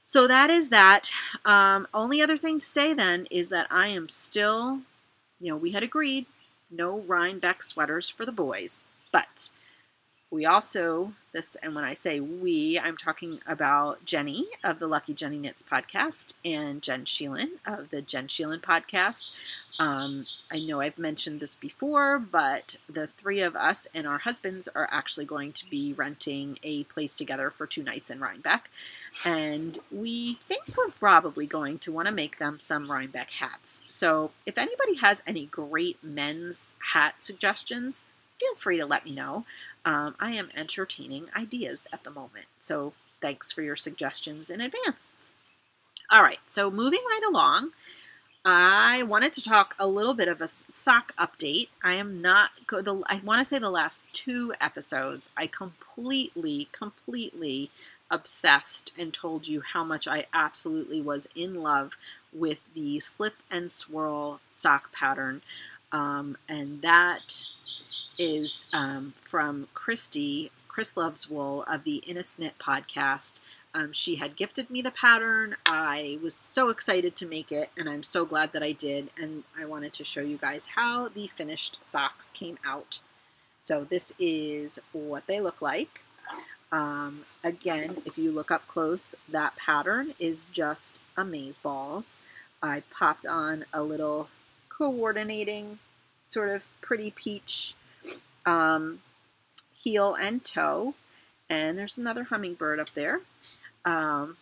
So that is that. Only other thing to say then is that I am still, we had agreed no Rhinebeck sweaters for the boys, but we also, and when I say we, I'm talking about Jenny of the Lucky Jenny Knits podcast and Jen Sheelan of the Jen Sheelan podcast. I know I've mentioned this before, but the three of us and our husbands are actually going to be renting a place together for 2 nights in Rhinebeck. And we think we're probably going to want to make them some Rhinebeck hats. So if anybody has any great men's hat suggestions, feel free to let me know. I am entertaining ideas at the moment, so thanks for your suggestions in advance. All right, so moving right along, I wanted to talk a little bit of a sock update. I want to say the last 2 episodes, I completely obsessed and told you how much I absolutely was in love with the slip and swirl sock pattern, and that is from Christy, Chris Loves Wool of the Innis Knit podcast. She had gifted me the pattern. I was so excited to make it, and I'm so glad that I did. And I wanted to show you guys how the finished socks came out. So this is what they look like. Again, if you look up close, that pattern is just amazeballs. I popped on a little coordinating sort of pretty peach heel and toe, and there's another hummingbird up there,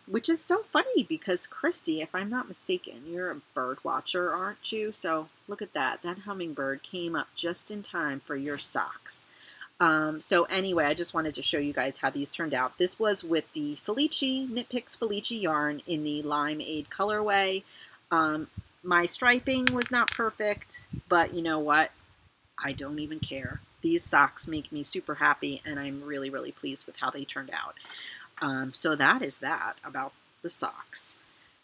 which is so funny because Christy, if I'm not mistaken, you're a bird watcher, aren't you? So look at that. That hummingbird came up just in time for your socks. So anyway, I just wanted to show you guys how these turned out. This was with the Felici, Knit Picks Felici yarn in the Limeade colorway. My striping was not perfect, but you know what? I don't even care. These socks make me super happy, and I'm really, really pleased with how they turned out. So that is that about the socks.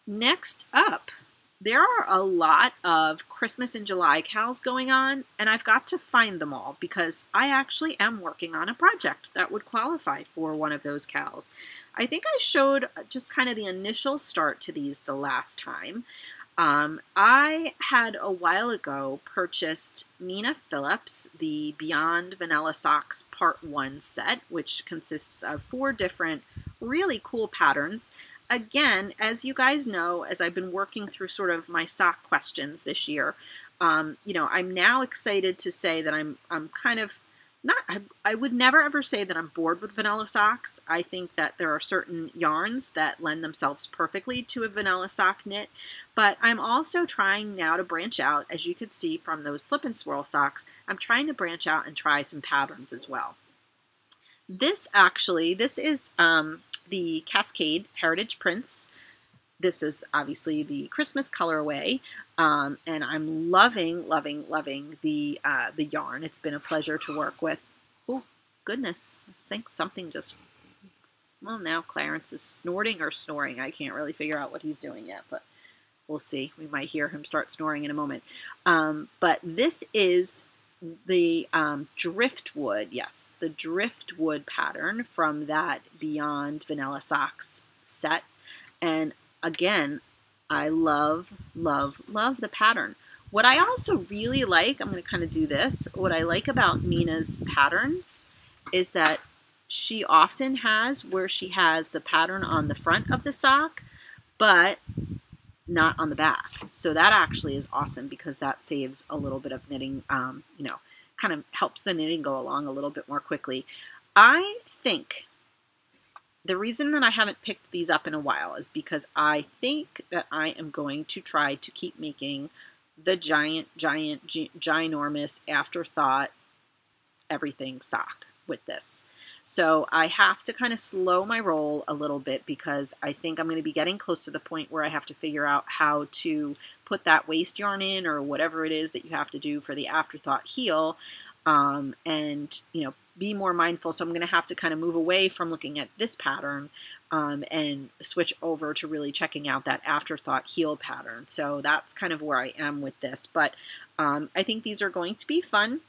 Next up, there are a lot of Christmas in July cows going on, and I've got to find them all because I actually am working on a project that would qualify for one of those cows. I think I showed just kind of the initial start to these the last time. I had a while ago purchased Nina Phillips, the Beyond Vanilla Socks Part 1 set, which consists of 4 different really cool patterns. Again, as you guys know, as I've been working through sort of my sock questions this year, I'm now excited to say that I'm kind of I would never ever say that I'm bored with vanilla socks. I think that there are certain yarns that lend themselves perfectly to a vanilla sock knit, but I'm also trying now to branch out, as you could see from those slip and swirl socks, I'm trying to branch out and try some patterns as well. This is the Cascade Heritage Prints. This is obviously the Christmas colorway, and I'm loving the yarn. It's been a pleasure to work with. Oh, goodness. I think something just... Well, now Clarence is snorting or snoring. I can't really figure out what he's doing yet, but we'll see. We might hear him start snoring in a moment. But this is the driftwood, yes, the driftwood pattern from that Beyond Vanilla Socks set. And again, I love the pattern. What I also really like, I'm going to kind of do this, what I like about Nina's patterns is that she often has where she has the pattern on the front of the sock, but not on the back. So that actually is awesome because that saves a little bit of knitting, kind of helps the knitting go along a little bit more quickly. I think the reason that I haven't picked these up in a while is because I think that I am going to try to keep making the ginormous afterthought everything sock. with this. So I have to kind of slow my roll a little bit because I think I'm going to be getting close to the point where I have to figure out how to put that waste yarn in or whatever it is that you have to do for the afterthought heel, and, you know, be more mindful. So I'm going to have to kind of move away from looking at this pattern and switch over to really checking out that afterthought heel pattern. So that's kind of where I am with this. But I think these are going to be fun.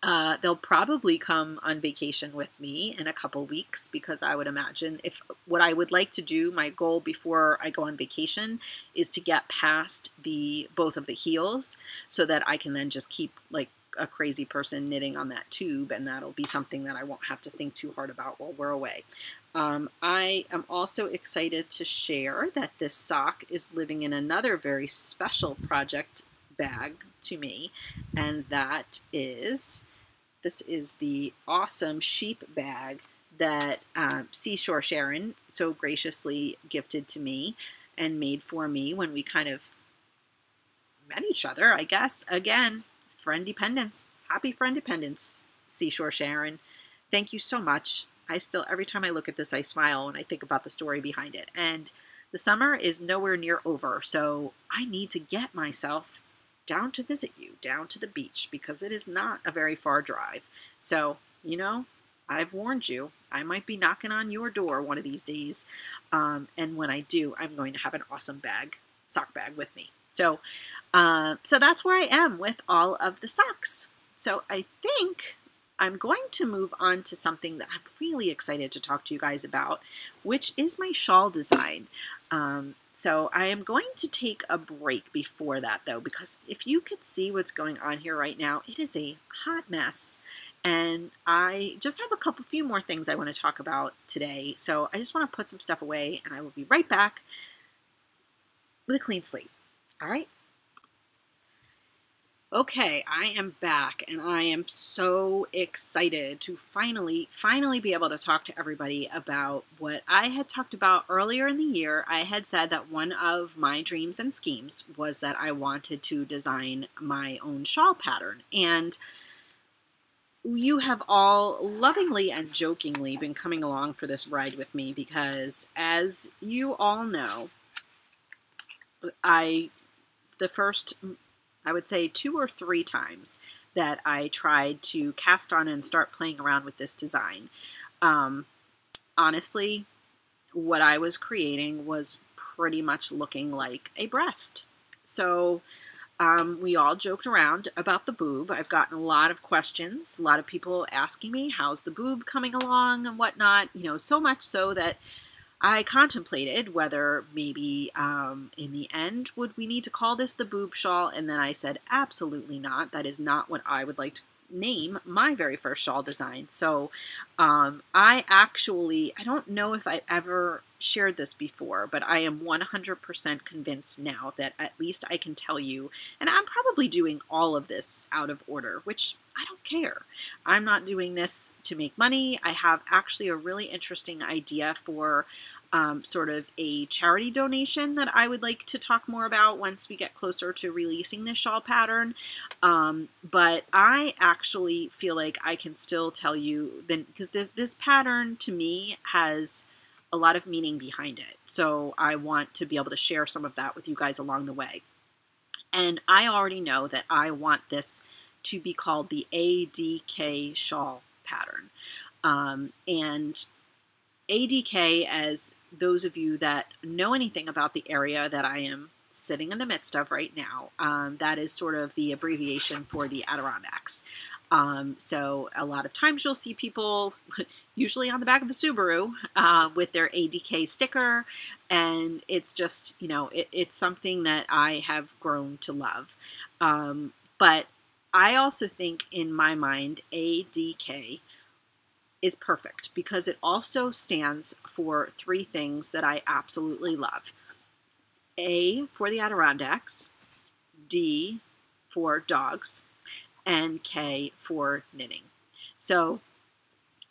They'll probably come on vacation with me in a couple weeks, because I would imagine if what I would like to do, my goal before I go on vacation is to get past both of the heels so that I can then just keep like a crazy person knitting on that tube, and that'll be something that I won't have to think too hard about while we're away. I am also excited to share that this sock is living in another very special project bag to me, and this is the awesome sheep bag that Seashore Sharon so graciously gifted to me and made for me when we kind of met each other, I guess. Again, Friendependence. Happy Friendependence, Seashore Sharon. Thank you so much. Every time I look at this, I smile when I think about the story behind it. And the summer is nowhere near over, so I need to get myself down to visit you, down to the beach, because it is not a very far drive. So, you know, I've warned you. I might be knocking on your door one of these days. And when I do, I'm going to have an awesome sock bag with me. So that's where I am with all of the socks. So I think I'm going to move on to something that I'm really excited to talk to you guys about, which is my shawl design. So I am going to take a break before that, though, because if you could see what's going on here right now, it is a hot mess. And I just have a few more things I want to talk about today. So I just want to put some stuff away, and I will be right back with a clean slate. All right? Okay, I am back, and I am so excited to finally be able to talk to everybody about what I had talked about earlier in the year. I had said that one of my dreams and schemes was that I wanted to design my own shawl pattern, and you have all lovingly and jokingly been coming along for this ride with me because, as you all know, I would say 2 or 3 times that I tried to cast on and start playing around with this design. Honestly, what I was creating was pretty much looking like a breast. So we all joked around about the boob. I've gotten a lot of questions, a lot of people asking me, how's the boob coming along and whatnot, you know, so much so that I contemplated whether maybe in the end would we need to call this the boob shawl, and then I said absolutely not. That is not what I would like to name my very first shawl design. So I don't know if I ever shared this before, but I am 100% convinced now that at least I can tell you, and I'm probably doing all of this out of order, which I don't care. I'm not doing this to make money. I have actually a really interesting idea for sort of a charity donation that I would like to talk more about once we get closer to releasing this shawl pattern. But I actually feel like I can still tell you, because this pattern to me has a lot of meaning behind it. So I want to be able to share some of that with you guys along the way. And I already know that I want this to be called the ADK shawl pattern. And ADK, as those of you that know anything about the area that I am sitting in the midst of right now, that is sort of the abbreviation for the Adirondacks. So a lot of times you'll see people, usually on the back of the Subaru, with their ADK sticker, and it's just, you know, it's something that I have grown to love. But I also think in my mind, ADK is perfect because it also stands for 3 things that I absolutely love. A for the Adirondacks, D for dogs, and K for knitting. So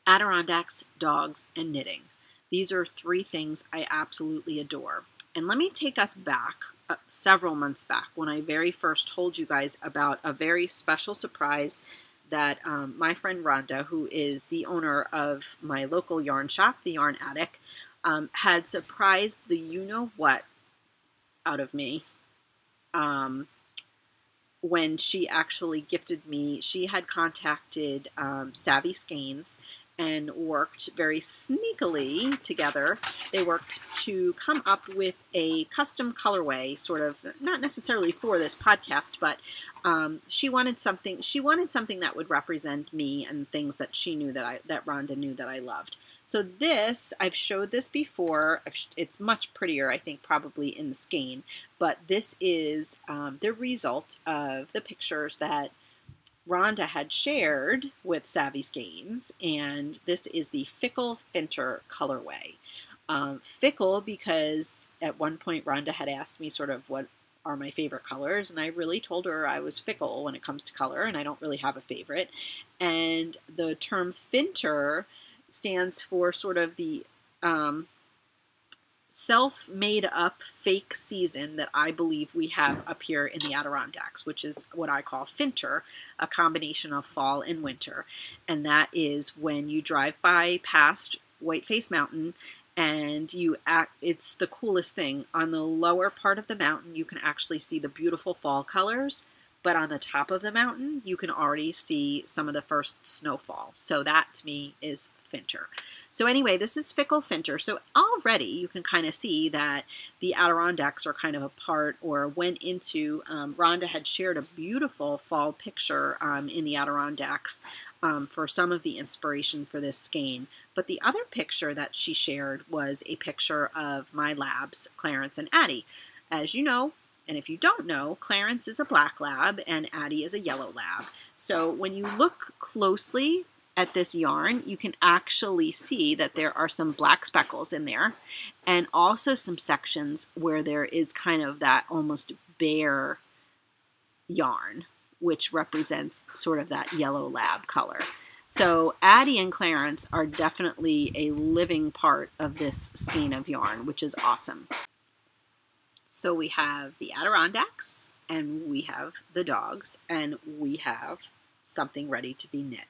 Adirondacks, dogs, and knitting. These are 3 things I absolutely adore. And let me take us back several months back when I very first told you guys about a very special surprise that my friend Rhonda, who is the owner of my local yarn shop, the Yarn Attic, had surprised the you-know-what out of me when she actually gifted me. She had contacted Savvy Skeins and worked very sneakily together. They worked to come up with a custom colorway, sort of, not necessarily for this podcast, but she wanted something that would represent me and things that she knew that Rhonda knew that I loved. So this, I've showed this before. It's much prettier, I think, probably in the skein, but this is the result of the pictures that Rhonda had shared with Savvy Skeins, and this is the Fickle Finter colorway. Fickle because at one point Rhonda had asked me sort of what are my favorite colors, and I really told her I was fickle when it comes to color, and I don't really have a favorite. And the term Finter stands for sort of the self-made up fake season that I believe we have up here in the Adirondacks, which is what I call Finter, a combination of fall and winter. And that is when you drive by past Whiteface Mountain and it's the coolest thing. On the lower part of the mountain, you can actually see the beautiful fall colors, but on the top of the mountain, you can already see some of the first snowfall. So that to me is Finter. So anyway, this is Fickle Finter. So already you can kind of see that the Adirondacks are kind of a part or went into, Rhonda had shared a beautiful fall picture in the Adirondacks for some of the inspiration for this skein. But the other picture that she shared was a picture of my labs, Clarence and Addie. As you know, and if you don't know, Clarence is a black lab and Addie is a yellow lab. So when you look closely at this yarn, you can actually see that there are some black speckles in there and also some sections where there is kind of that almost bare yarn, which represents sort of that yellow lab color. So Addie and Clarence are definitely a living part of this skein of yarn, which is awesome. So we have the Adirondacks, and we have the dogs, and we have something ready to be knit.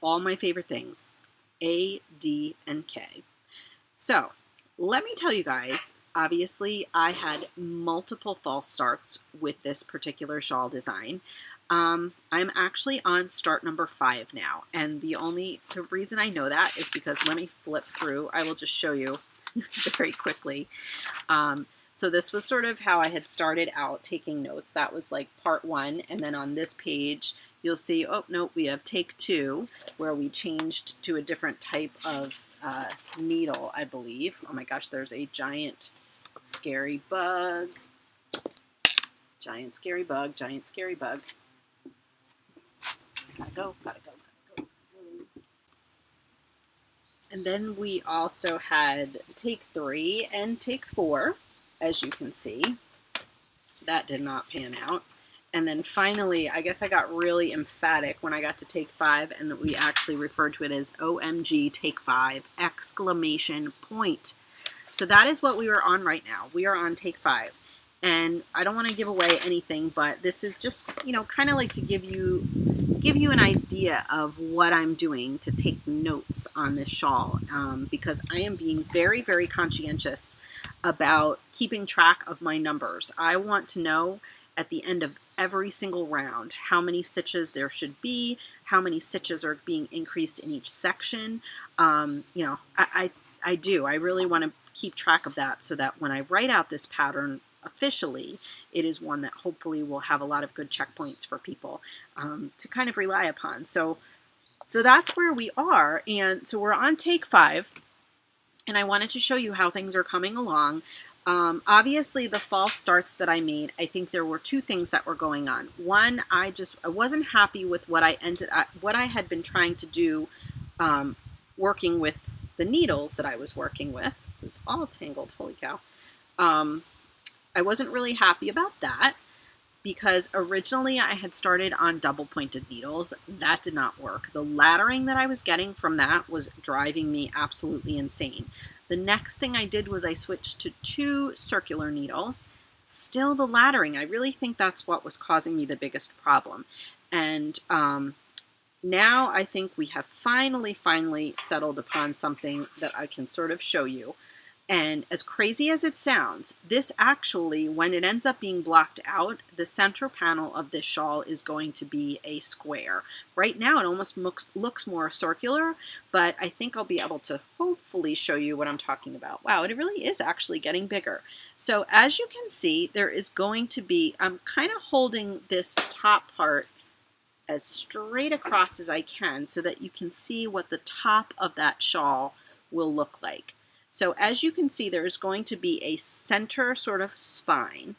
All my favorite things, A, D, and K. So let me tell you guys, obviously I had multiple false starts with this particular shawl design. I'm actually on start number 5 now, and the reason I know that is because, let me flip through, I will just show you very quickly. So this was sort of how I had started out taking notes. That was like part 1, and then on this page you'll see, oh no, we have take 2, where we changed to a different type of needle, I believe. Oh my gosh, there's a giant scary bug. Giant scary bug, giant scary bug. Gotta go, gotta go, gotta go. And then we also had take 3 and take 4, as you can see. That did not pan out. And then finally, I guess I got really emphatic when I got to take 5, and that we actually referred to it as OMG take 5, exclamation point. So that is what we are on right now. We are on take 5. And I don't want to give away anything, but this is just, you know, kind of like to give you an idea of what I'm doing to take notes on this shawl, because I am being very, very conscientious about keeping track of my numbers. I want to know at the end of every single round how many stitches there should be, how many stitches are being increased in each section. You know, I really want to keep track of that so that when I write out this pattern officially, it is one that hopefully will have a lot of good checkpoints for people to kind of rely upon. So that's where we are, and so we're on take 5, and I wanted to show you how things are coming along. Obviously, the false starts that I made, I think there were 2 things that were going on. One, I wasn't happy with what I had been trying to do, working with the needles that I was working with. This is all tangled, holy cow. I wasn't really happy about that because originally I had started on double pointed needles. That did not work. The laddering that I was getting from that was driving me absolutely insane. The next thing I did was I switched to 2 circular needles. Still the laddering. I really think that's what was causing me the biggest problem. And now I think we have finally settled upon something that I can sort of show you. And as crazy as it sounds, this actually, when it ends up being blocked out, the center panel of this shawl is going to be a square. Right now it almost looks more circular, but I think I'll be able to hopefully show you what I'm talking about. Wow, it really is actually getting bigger. So as you can see, there is going to be, I'm kind of holding this top part as straight across as I can so that you can see what the top of that shawl will look like. So as you can see, there's going to be a center sort of spine,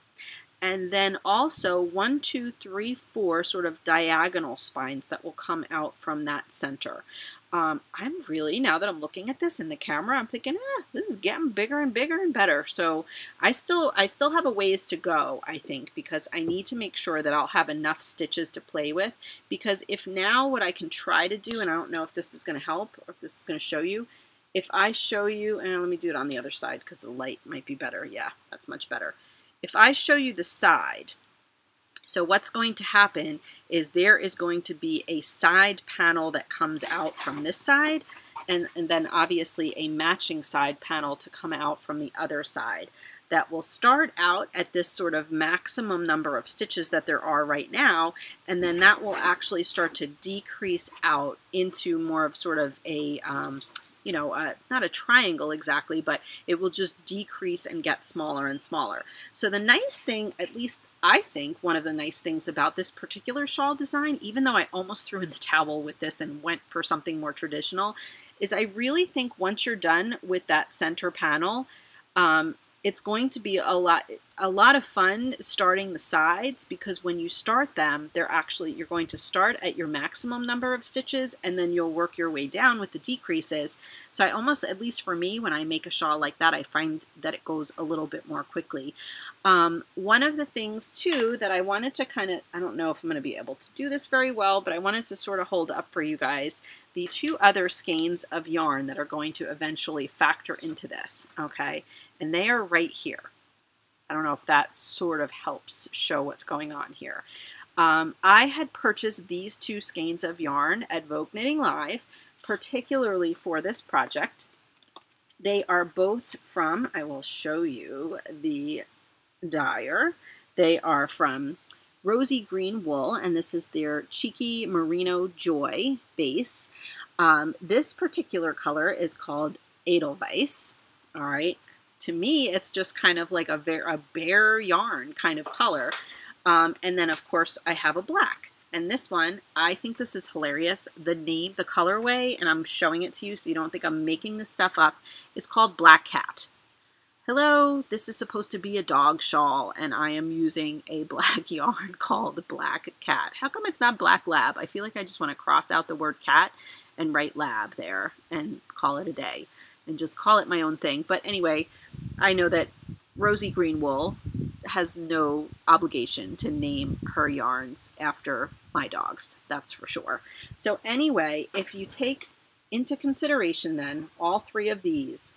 and then also 1, 2, 3, 4 sort of diagonal spines that will come out from that center. I'm really, now that I'm looking at this in the camera, I'm thinking, this is getting bigger and bigger and better. So I still have a ways to go, I think, because I need to make sure that I'll have enough stitches to play with. Because if now what I can try to do, and I don't know if this is going to help or if this is going to show you, if I show you, and let me do it on the other side because the light might be better. Yeah, that's much better. If I show you the side, so what's going to happen is there is going to be a side panel that comes out from this side, and then obviously a matching side panel to come out from the other side. That will start out at this sort of maximum number of stitches that there are right now, and then that will actually start to decrease out into more of sort of a you know, not a triangle exactly, but it will just decrease and get smaller and smaller. So the nice thing, at least I think one of the nice things about this particular shawl design, even though I almost threw in the towel with this and went for something more traditional, is I really think once you're done with that center panel, it's going to be a lot of fun starting the sides, because when you start them, you're going to start at your maximum number of stitches and then you'll work your way down with the decreases. So I almost, at least for me, when I make a shawl like that, I find that it goes a little bit more quickly. One of the things too that I wanted to kind of, I don't know if I'm going to be able to do this very well, but I wanted to sort of hold up for you guys the 2 other skeins of yarn that are going to eventually factor into this, okay? And they are right here. I don't know if that sort of helps show what's going on here. I had purchased these 2 skeins of yarn at Vogue Knitting Live, particularly for this project. They are both from, I will show you the dyer. They are from Rosy Green Wool, and this is their Cheeky Merino Joy base. This particular color is called Edelweiss, all right? To me, it's just kind of like a bare yarn kind of color. And then, of course, I have a black. And this one, I think this is hilarious. The name, the colorway, and I'm showing it to you so you don't think I'm making this stuff up, is called Black Cat. Hello, this is supposed to be a dog shawl, and I am using a black yarn called Black Cat. How come it's not Black Lab? I feel like I just want to cross out the word cat and write lab there and call it a day and just call it my own thing. But anyway, I know that Rosy Green Wool has no obligation to name her yarns after my dogs, that's for sure. So anyway, if you take into consideration then all 3 of these,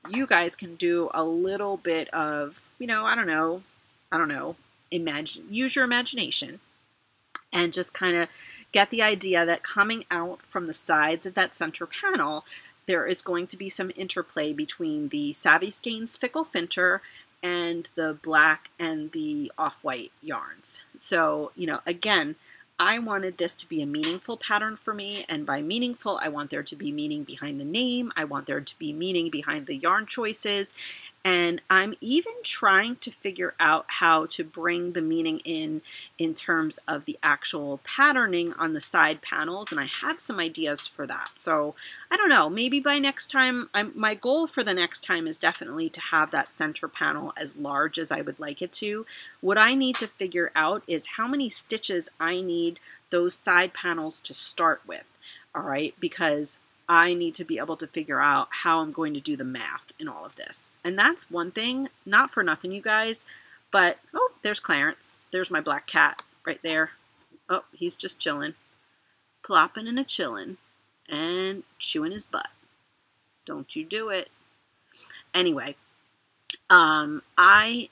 you guys can do a little bit of, you know, I don't know, use your imagination and just kind of get the idea that coming out from the sides of that center panel, there is going to be some interplay between the Savvy Skeins Fickle Finter and the black and the off-white yarns. So, you know, again, I wanted this to be a meaningful pattern for me, and by meaningful, I want there to be meaning behind the name. I want there to be meaning behind the yarn choices, and I'm even trying to figure out how to bring the meaning in terms of the actual patterning on the side panels, and I have some ideas for that. So I don't know, maybe by next time, my goal for the next time is definitely to have that center panel as large as I would like it to. What I need to figure out is how many stitches I need those side panels to start with, all right, because I need to be able to figure out how I'm going to do the math in all of this. And that's one thing, not for nothing, you guys, but, oh, there's Clarence. There's my black cat right there. Oh, he's just chilling, plopping and a-chilling and chewing his butt. Don't you do it. Anyway, I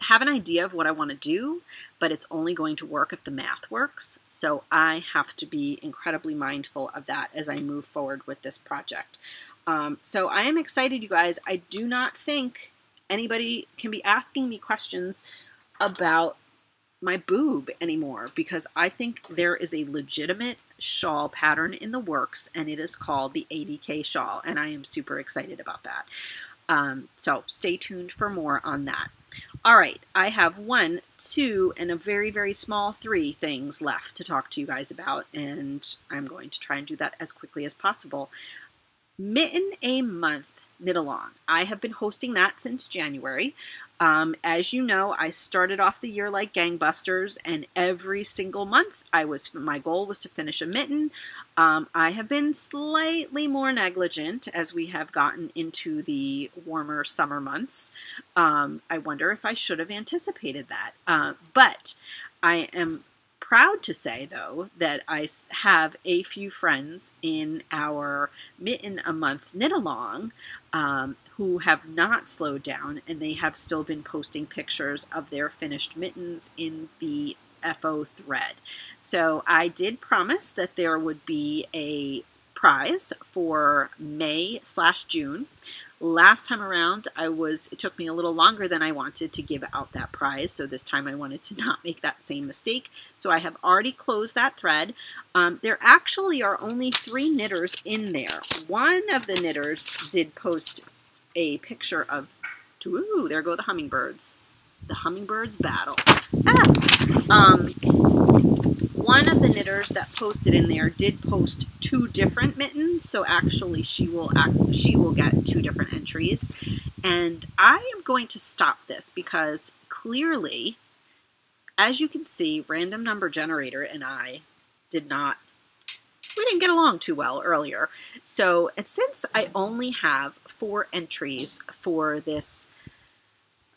have an idea of what I want to do, but it's only going to work if the math works. So I have to be incredibly mindful of that as I move forward with this project. So I am excited, you guys. I do not think anybody can be asking me questions about my boob anymore, because I think there is a legitimate shawl pattern in the works, and it is called the 80K shawl, and I am super excited about that. So stay tuned for more on that. All right, I have 1, 2, and a very, very small 3 things left to talk to you guys about, and I'm going to try and do that as quickly as possible. Mitten a Month Knit Along. I have been hosting that since January. As you know, I started off the year like gangbusters, and every single month my goal was to finish a mitten. I have been slightly more negligent as we have gotten into the warmer summer months. I wonder if I should have anticipated that. But I am proud to say, though, that I have a few friends in our Mitten a Month Knit Along who have not slowed down, and they have still been posting pictures of their finished mittens in the FO thread. So I did promise that there would be a prize for May/June. Last time around, it took me a little longer than I wanted to give out that prize, so this time I wanted to not make that same mistake. So I have already closed that thread. There actually are only 3 knitters in there. One of the knitters did post a picture of, ooh, there go the hummingbirds. The hummingbirds battle. One of the knitters that posted in there did post 2 different mittens, so actually she will get 2 different entries. And I am going to stop this because clearly, as you can see, Random Number Generator and I we didn't get along too well earlier. So, and since I only have 4 entries for this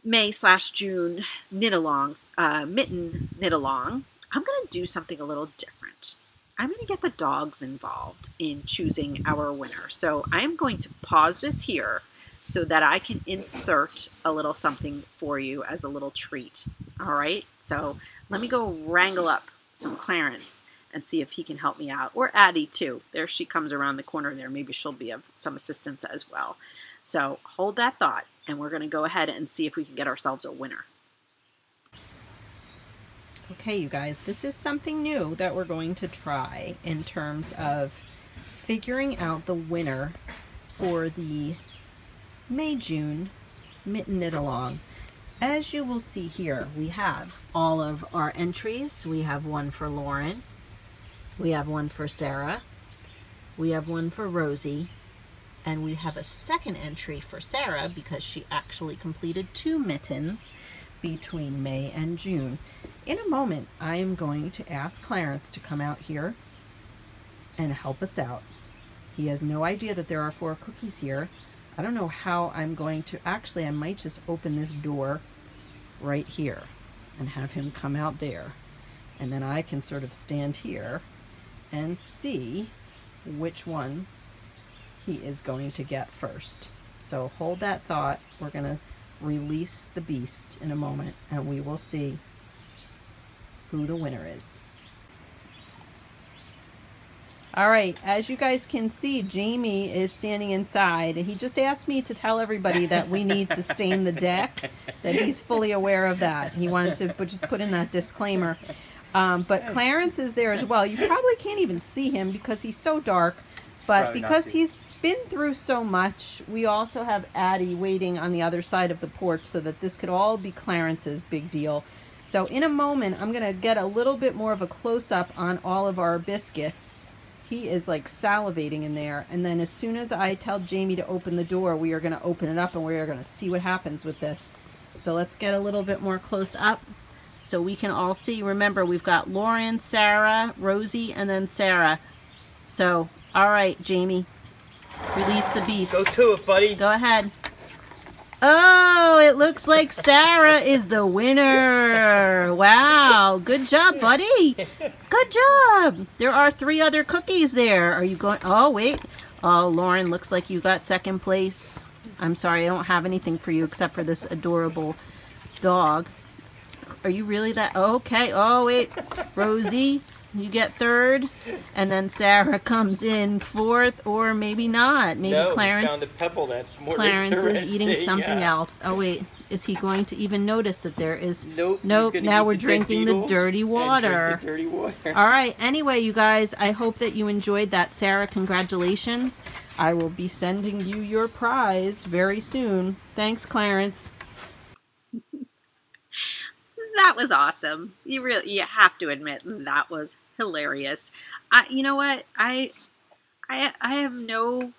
May/June knit along, mitten knit along, I'm going to do something a little different. I'm going to get the dogs involved in choosing our winner. So I'm going to pause this here so that I can insert a little something for you as a little treat. All right, so let me go wrangle up some Clarence and see if he can help me out, or Addie too. There she comes around the corner there. Maybe she'll be of some assistance as well. So hold that thought, and we're going to go ahead and see if we can get ourselves a winner. Okay, you guys, this is something new that we're going to try in terms of figuring out the winner for the May/June Mitten Knit Along. As you will see here, we have all of our entries. We have one for Lauren, we have one for Sarah, we have one for Rosie, and we have a second entry for Sarah because she actually completed 2 mittens between May and June. In a moment, I am going to ask Clarence to come out here and help us out. He has no idea that there are 4 cookies here. I don't know how I'm going to, actually I might just open this door right here and have him come out there. And then I can sort of stand here and see which one he is going to get first. So hold that thought. We're going to release the beast in a moment and we will see who the winner is. All right, as you guys can see, Jamie is standing inside. He just asked me to tell everybody that we need to stain the deck, that he's fully aware of that. He wanted to just put in that disclaimer. But Clarence is there as well. You probably can't even see him because he's so dark, but because he's been through so much, we also have Addie waiting on the other side of the porch so that this could all be Clarence's big deal. So in a moment, I'm going to get a little bit more of a close-up on all of our biscuits. He is like salivating in there. And then as soon as I tell Jamie to open the door, we are going to open it up and we are going to see what happens with this. So let's get a little bit more close up so we can all see. Remember, we've got Lauren, Sarah, Rosie, and then Sarah. So, all right, Jamie, release the beast. Go to it, buddy. Go ahead. Oh, it looks like Sarah is the winner. Wow, good job, buddy. Good job. There are 3 other cookies there. Are you going? Oh, wait. Oh, Lauren, looks like you got second place. I'm sorry, I don't have anything for you except for this adorable dog. Are you really that? Okay. Oh, wait. Rosie, you get third. And then Sarah comes in fourth, or maybe not. Maybe no, Clarence. found a pebble that's more Clarence is eating interesting, something else. Oh, wait. Is he going to even notice that there is... Nope. Now we're drinking the dirty water. Drink the dirty water. All right. Anyway, you guys, I hope that you enjoyed that. Sarah, congratulations. I will be sending you your prize very soon. Thanks, Clarence. That was awesome. You have to admit that was hilarious. You know what? I have no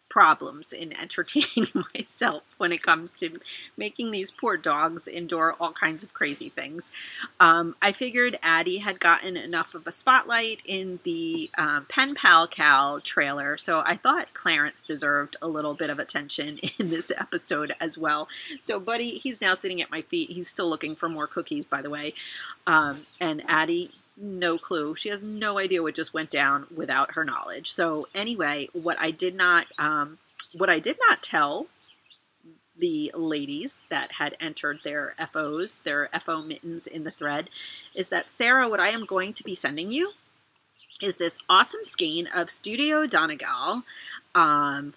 problems in entertaining myself when it comes to making these poor dogs endure all kinds of crazy things. I figured Addie had gotten enough of a spotlight in the Pen Pal Cal trailer, so I thought Clarence deserved a little bit of attention in this episode as well. So Buddy, he's now sitting at my feet. He's still looking for more cookies, by the way. And Addie, no clue. She has no idea what just went down without her knowledge. So anyway, what I did not tell the ladies that had entered their FOs, their FO mittens in the thread, is that, Sarah, what I am going to be sending you is this awesome skein of Studio Donegal. I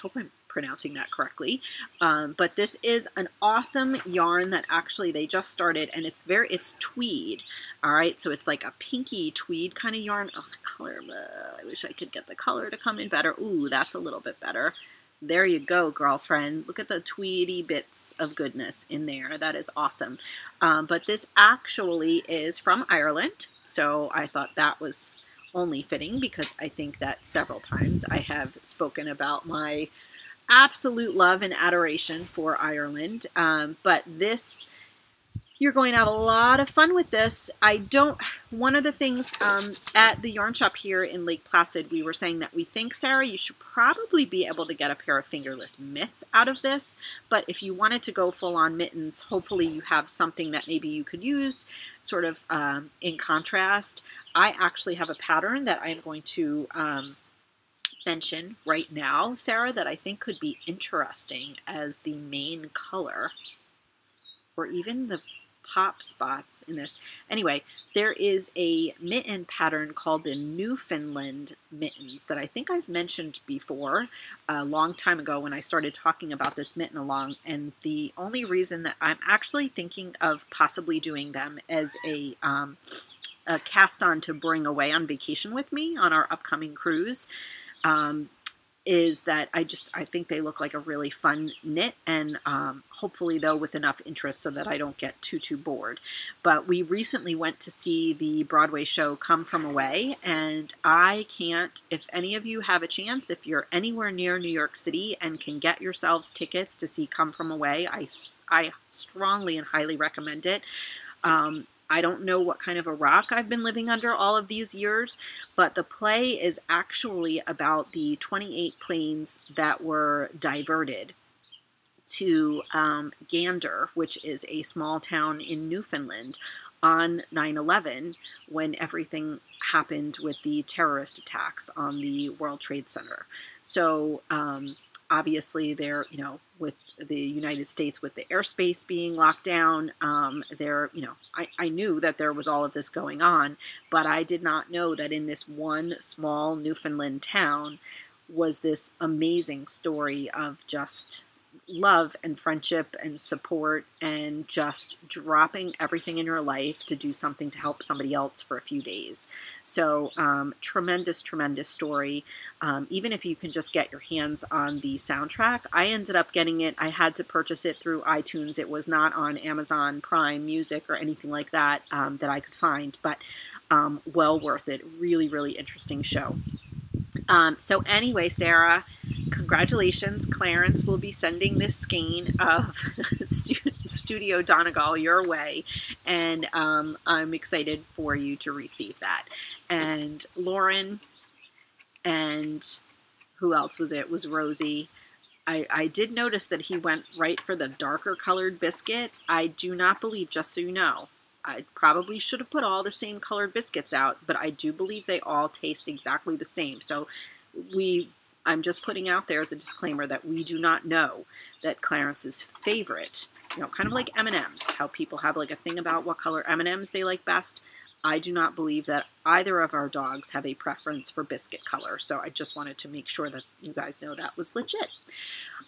hope I'm pronouncing that correctly. But this is an awesome yarn that actually they just started, and it's tweed. All right, so it's like a pinky tweed kind of yarn. Oh, the color, I wish I could get the color to come in better. Ooh, that's a little bit better. There you go, girlfriend. Look at the tweedy bits of goodness in there. That is awesome. But this actually is from Ireland, so I thought that was only fitting because I think that several times I have spoken about my absolute love and adoration for Ireland. But this, you're going to have a lot of fun with this. One of the things at the yarn shop here in Lake Placid, we were saying that we think, Sarah, you should probably be able to get a pair of fingerless mitts out of this. But if you wanted to go full on mittens, hopefully you have something that maybe you could use sort of in contrast. I actually have a pattern that I'm going to mention right now, Sarah, that I think could be interesting as the main color, or even the pop spots in this. Anyway, there is a mitten pattern called the Newfoundland mittens that I think I've mentioned before a long time ago when I started talking about this mitten along, and the only reason that I'm actually thinking of possibly doing them as a cast on to bring away on vacation with me on our upcoming cruise is that I think they look like a really fun knit, and hopefully though with enough interest so that I don't get too bored. But we recently went to see the Broadway show Come From Away, and I can't, if any of you have a chance, if you're anywhere near New York City and can get yourselves tickets to see Come From Away, I strongly and highly recommend it. I don't know what kind of a rock I've been living under all of these years, but the play is actually about the 28 planes that were diverted to Gander, which is a small town in Newfoundland, on 9/11 when everything happened with the terrorist attacks on the World Trade Center. So obviously they're, with the United States, with the airspace being locked down, I knew that there was all of this going on, but I did not know that in this one small Newfoundland town was this amazing story of just love and friendship and support and just dropping everything in your life to do something to help somebody else for a few days. So tremendous story. Even if you can just get your hands on the soundtrack, I ended up getting it. I had to purchase it through iTunes. It was not on Amazon Prime Music or anything like that that I could find, but well worth it. Really interesting show. So anyway, Sarah, congratulations. Clarence will be sending this skein of Studio Donegal your way, and I'm excited for you to receive that. And Lauren, and who else was it? It was Rosie. I did notice that he went right for the darker colored biscuit. I do not believe, just so you know, I probably should have put all the same colored biscuits out, but I do believe they all taste exactly the same. So we I'm just putting out there as a disclaimer that we do not know that Clarence's favorite, you know, kind of like M&Ms, how people have like a thing about what color M&Ms they like best. I do not believe that either of our dogs have a preference for biscuit color. So I just wanted to make sure that you guys know that was legit.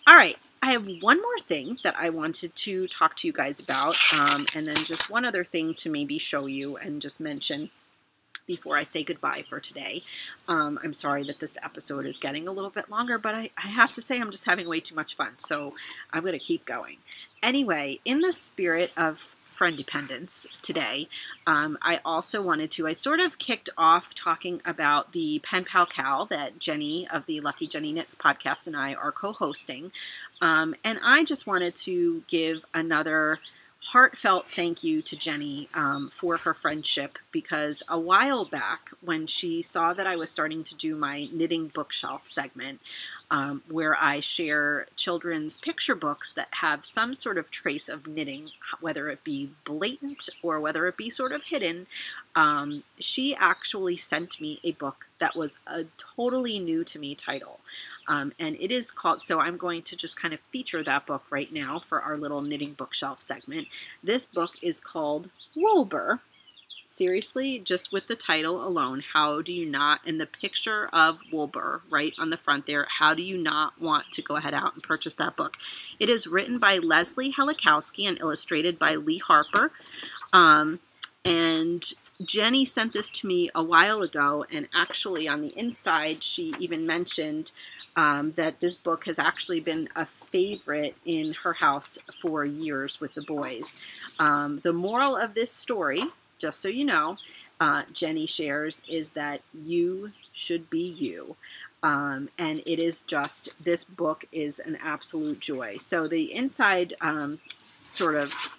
All right, I have one more thing that I wanted to talk to you guys about, and then just one other thing to maybe show you and just mention before I say goodbye for today. I'm sorry that this episode is getting a little bit longer, but I have to say I'm just having way too much fun, so I'm going to keep going. Anyway, in the spirit of Friendependence today, I also wanted to, I sort of kicked off talking about the Pen Pal Cal that Jenny of the Lucky Jenny Knits podcast and I are co-hosting, and I just wanted to give another heartfelt thank you to Jenny for her friendship, because a while back when she saw that I was starting to do my knitting bookshelf segment, where I share children's picture books that have some sort of trace of knitting, whether it be blatant or whether it be sort of hidden, she actually sent me a book that was a totally new to me title. And it is called, so I'm going to just kind of feature that book right now for our little knitting bookshelf segment. This book is called Wilbur. Seriously, just with the title alone, how do you not, and the picture of Wilbur right on the front there, how do you not want to go ahead out and purchase that book? It is written by Leslie Helikowski and illustrated by Lee Harper. And Jenny sent this to me a while ago, and actually on the inside she even mentioned that this book has actually been a favorite in her house for years with the boys. The moral of this story, just so you know, Jenny shares, is that you should be you. And it is just, this book is an absolute joy. So the inside sort of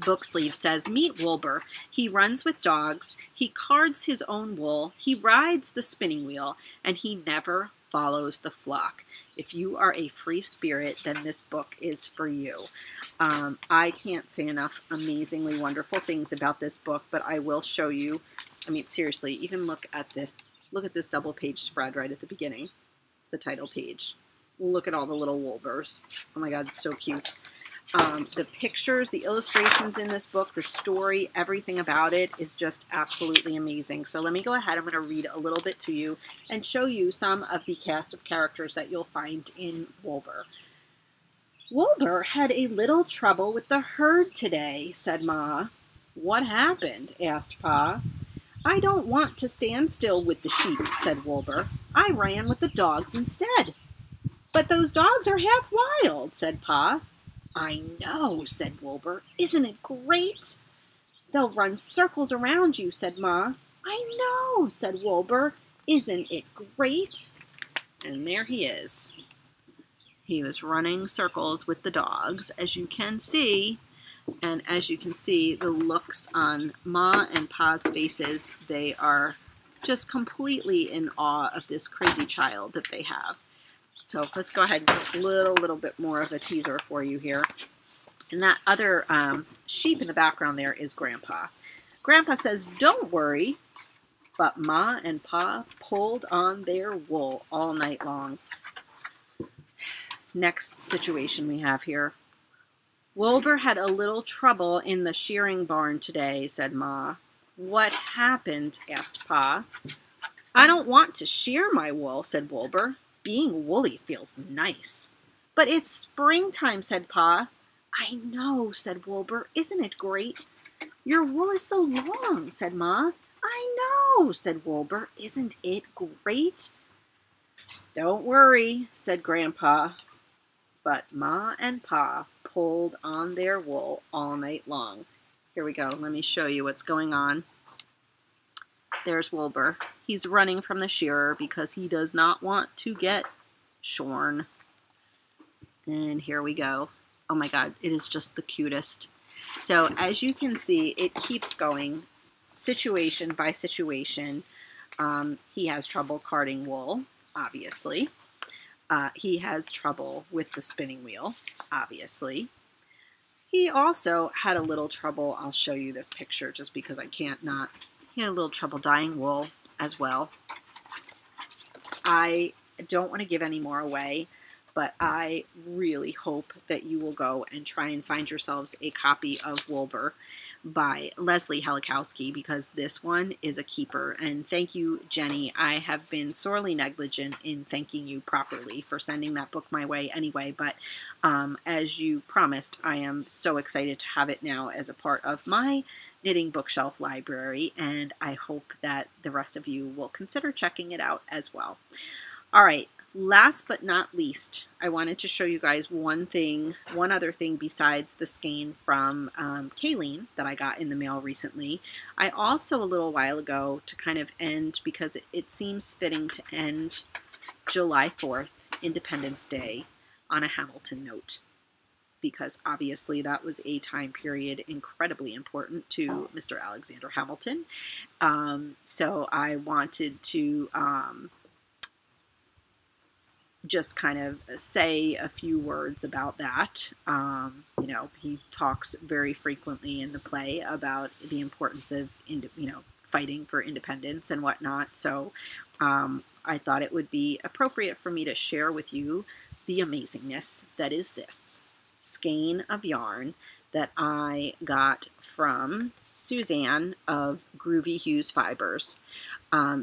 book sleeve says, "Meet Wilbur. He runs with dogs. He cards his own wool. He rides the spinning wheel, and he never follows the flock. If you are a free spirit, then this book is for you." I can't say enough amazingly wonderful things about this book, but I will show you. I mean, seriously, even look at this double page spread right at the beginning, the title page. Look at all the little Wilburs. Oh my God, it's so cute. The pictures, the illustrations in this book, the story, everything about it is just absolutely amazing. So let me go ahead. I'm going to read a little bit to you and show you some of the cast of characters that you'll find in Wilbur. "Wilbur had a little trouble with the herd today," said Ma. "What happened?" asked Pa. "I don't want to stand still with the sheep," said Wilbur. "I ran with the dogs instead." "But those dogs are half wild," said Pa. "I know," said Wilbur. "Isn't it great?" "They'll run circles around you," said Ma. "I know," said Wilbur. "Isn't it great?" And there he is. He was running circles with the dogs, as you can see. And as you can see, the looks on Ma and Pa's faces, they are just completely in awe of this crazy child that they have. So let's go ahead and put a little bit more of a teaser for you here. And that other sheep in the background there is Grandpa. Grandpa says, "Don't worry," but Ma and Pa pulled on their wool all night long. Next situation we have here. "Wilbur had a little trouble in the shearing barn today," said Ma. "What happened?" asked Pa. "I don't want to shear my wool," said Wilbur. "Being woolly feels nice." "But it's springtime," said Pa. "I know," said Wilbur. "Isn't it great?" "Your wool is so long," said Ma. "I know," said Wilbur. "Isn't it great?" "Don't worry," said Grandpa. But Ma and Pa pulled on their wool all night long. Here we go. Let me show you what's going on. There's Wilbur. He's running from the shearer because he does not want to get shorn. And here we go. Oh my God, it is just the cutest. So as you can see, it keeps going situation by situation. He has trouble carding wool, obviously. He has trouble with the spinning wheel, obviously. He also had a little trouble, I'll show you this picture just because I can't not. He had a little trouble dyeing wool as well. I I don't want to give any more away, but I really hope that you will go and try and find yourselves a copy of Wilbur by Leslie Helikowski, because this one is a keeper. And thank you, Jenny. I have been sorely negligent in thanking you properly for sending that book my way anyway, but as you promised, I am so excited to have it now as a part of my knitting bookshelf library, and I hope that the rest of you will consider checking it out as well. All right. Last but not least, I wanted to show you guys one other thing besides the skein from Kayleen that I got in the mail recently. I also, a little while ago, to kind of end, because it seems fitting to end July 4th, Independence Day, on a Hamilton note, because obviously that was a time period incredibly important to Mr. Alexander Hamilton. So I wanted to just kind of say a few words about that. You know, he talks very frequently in the play about the importance of, fighting for independence and whatnot. So I thought it would be appropriate for me to share with you the amazingness that is this skein of yarn that I got from Suzanne of Groovy Hues Fibers.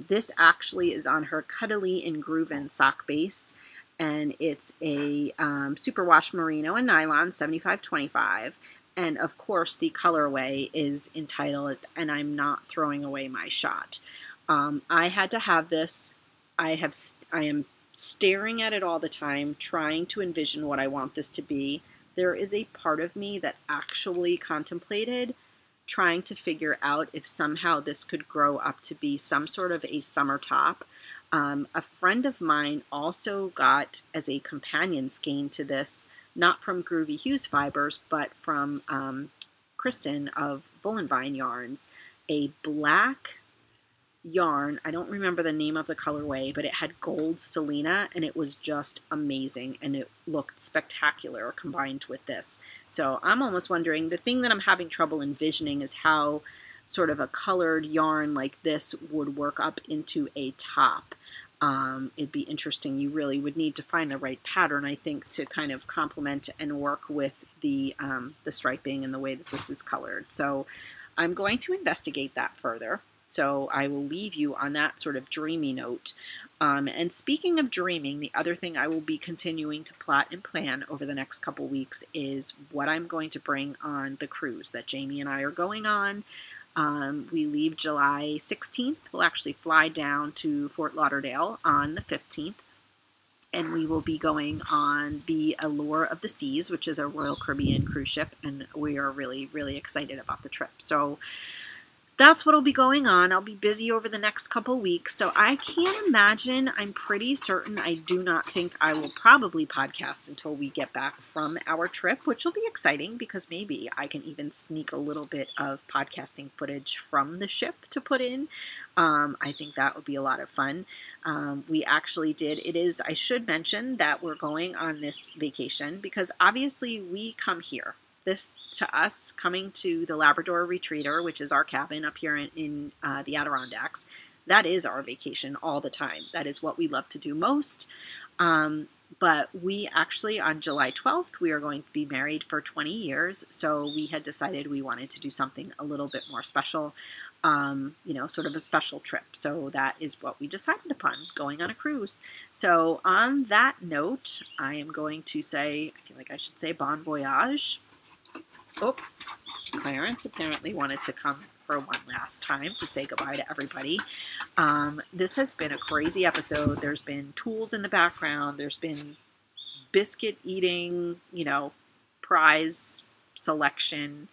This actually is on her Cuddly and Groovin sock base, and it's a superwash merino and nylon 75/25, and of course the colorway is entitled "And I'm Not Throwing Away My Shot." I had to have this. I am staring at it all the time, trying to envision what I want this to be. There is a part of me that actually contemplated trying to figure out if somehow this could grow up to be some sort of a summer top. A friend of mine also got as a companion skein to this, not from Groovy Hues Fibers, but from Kristen of Vine Yarns, a black yarn. I don't remember the name of the colorway, but it had gold stellina, and it was just amazing, and it looked spectacular combined with this. So I'm almost wondering, the thing that I'm having trouble envisioning is how sort of a colored yarn like this would work up into a top. It'd be interesting. You really would need to find the right pattern, I think, to kind of complement and work with the striping and the way that this is colored. So I'm going to investigate that further. So I will leave you on that sort of dreamy note. And speaking of dreaming, the other thing I will be continuing to plot and plan over the next couple weeks is what I'm going to bring on the cruise that Jamie and I are going on. We leave July 16th. We'll actually fly down to Fort Lauderdale on the 15th. And we will be going on the Allure of the Seas, which is a Royal Caribbean cruise ship. And we are really, really excited about the trip. So that's what will be going on. I'll be busy over the next couple weeks, so I can't imagine. I'm pretty certain I do not think I will probably podcast until we get back from our trip, which will be exciting because maybe I can even sneak a little bit of podcasting footage from the ship to put in. I think that would be a lot of fun. We actually did. I should mention that we're going on this vacation because obviously we come here. This, to us, coming to the Labrador Retreater, which is our cabin up here in the Adirondacks, that is our vacation all the time. That is what we love to do most. But we actually, on July 12th, we are going to be married for 20 years. So we had decided we wanted to do something a little bit more special, sort of a special trip. So that is what we decided upon, going on a cruise. So on that note, I am going to say, I feel like I should say bon voyage. Oh, Clarence apparently wanted to come for one last time to say goodbye to everybody. This has been a crazy episode. There's been tools in the background. There's been biscuit eating, prize selection,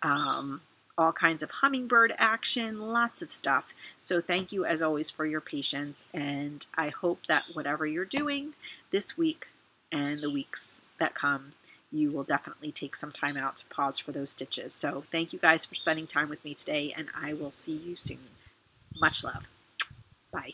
all kinds of hummingbird action, lots of stuff. So thank you as always for your patience. And I hope that whatever you're doing this week and the weeks that come, you will definitely take some time out to pause for those stitches. So thank you guys for spending time with me today, and I will see you soon. Much love. Bye.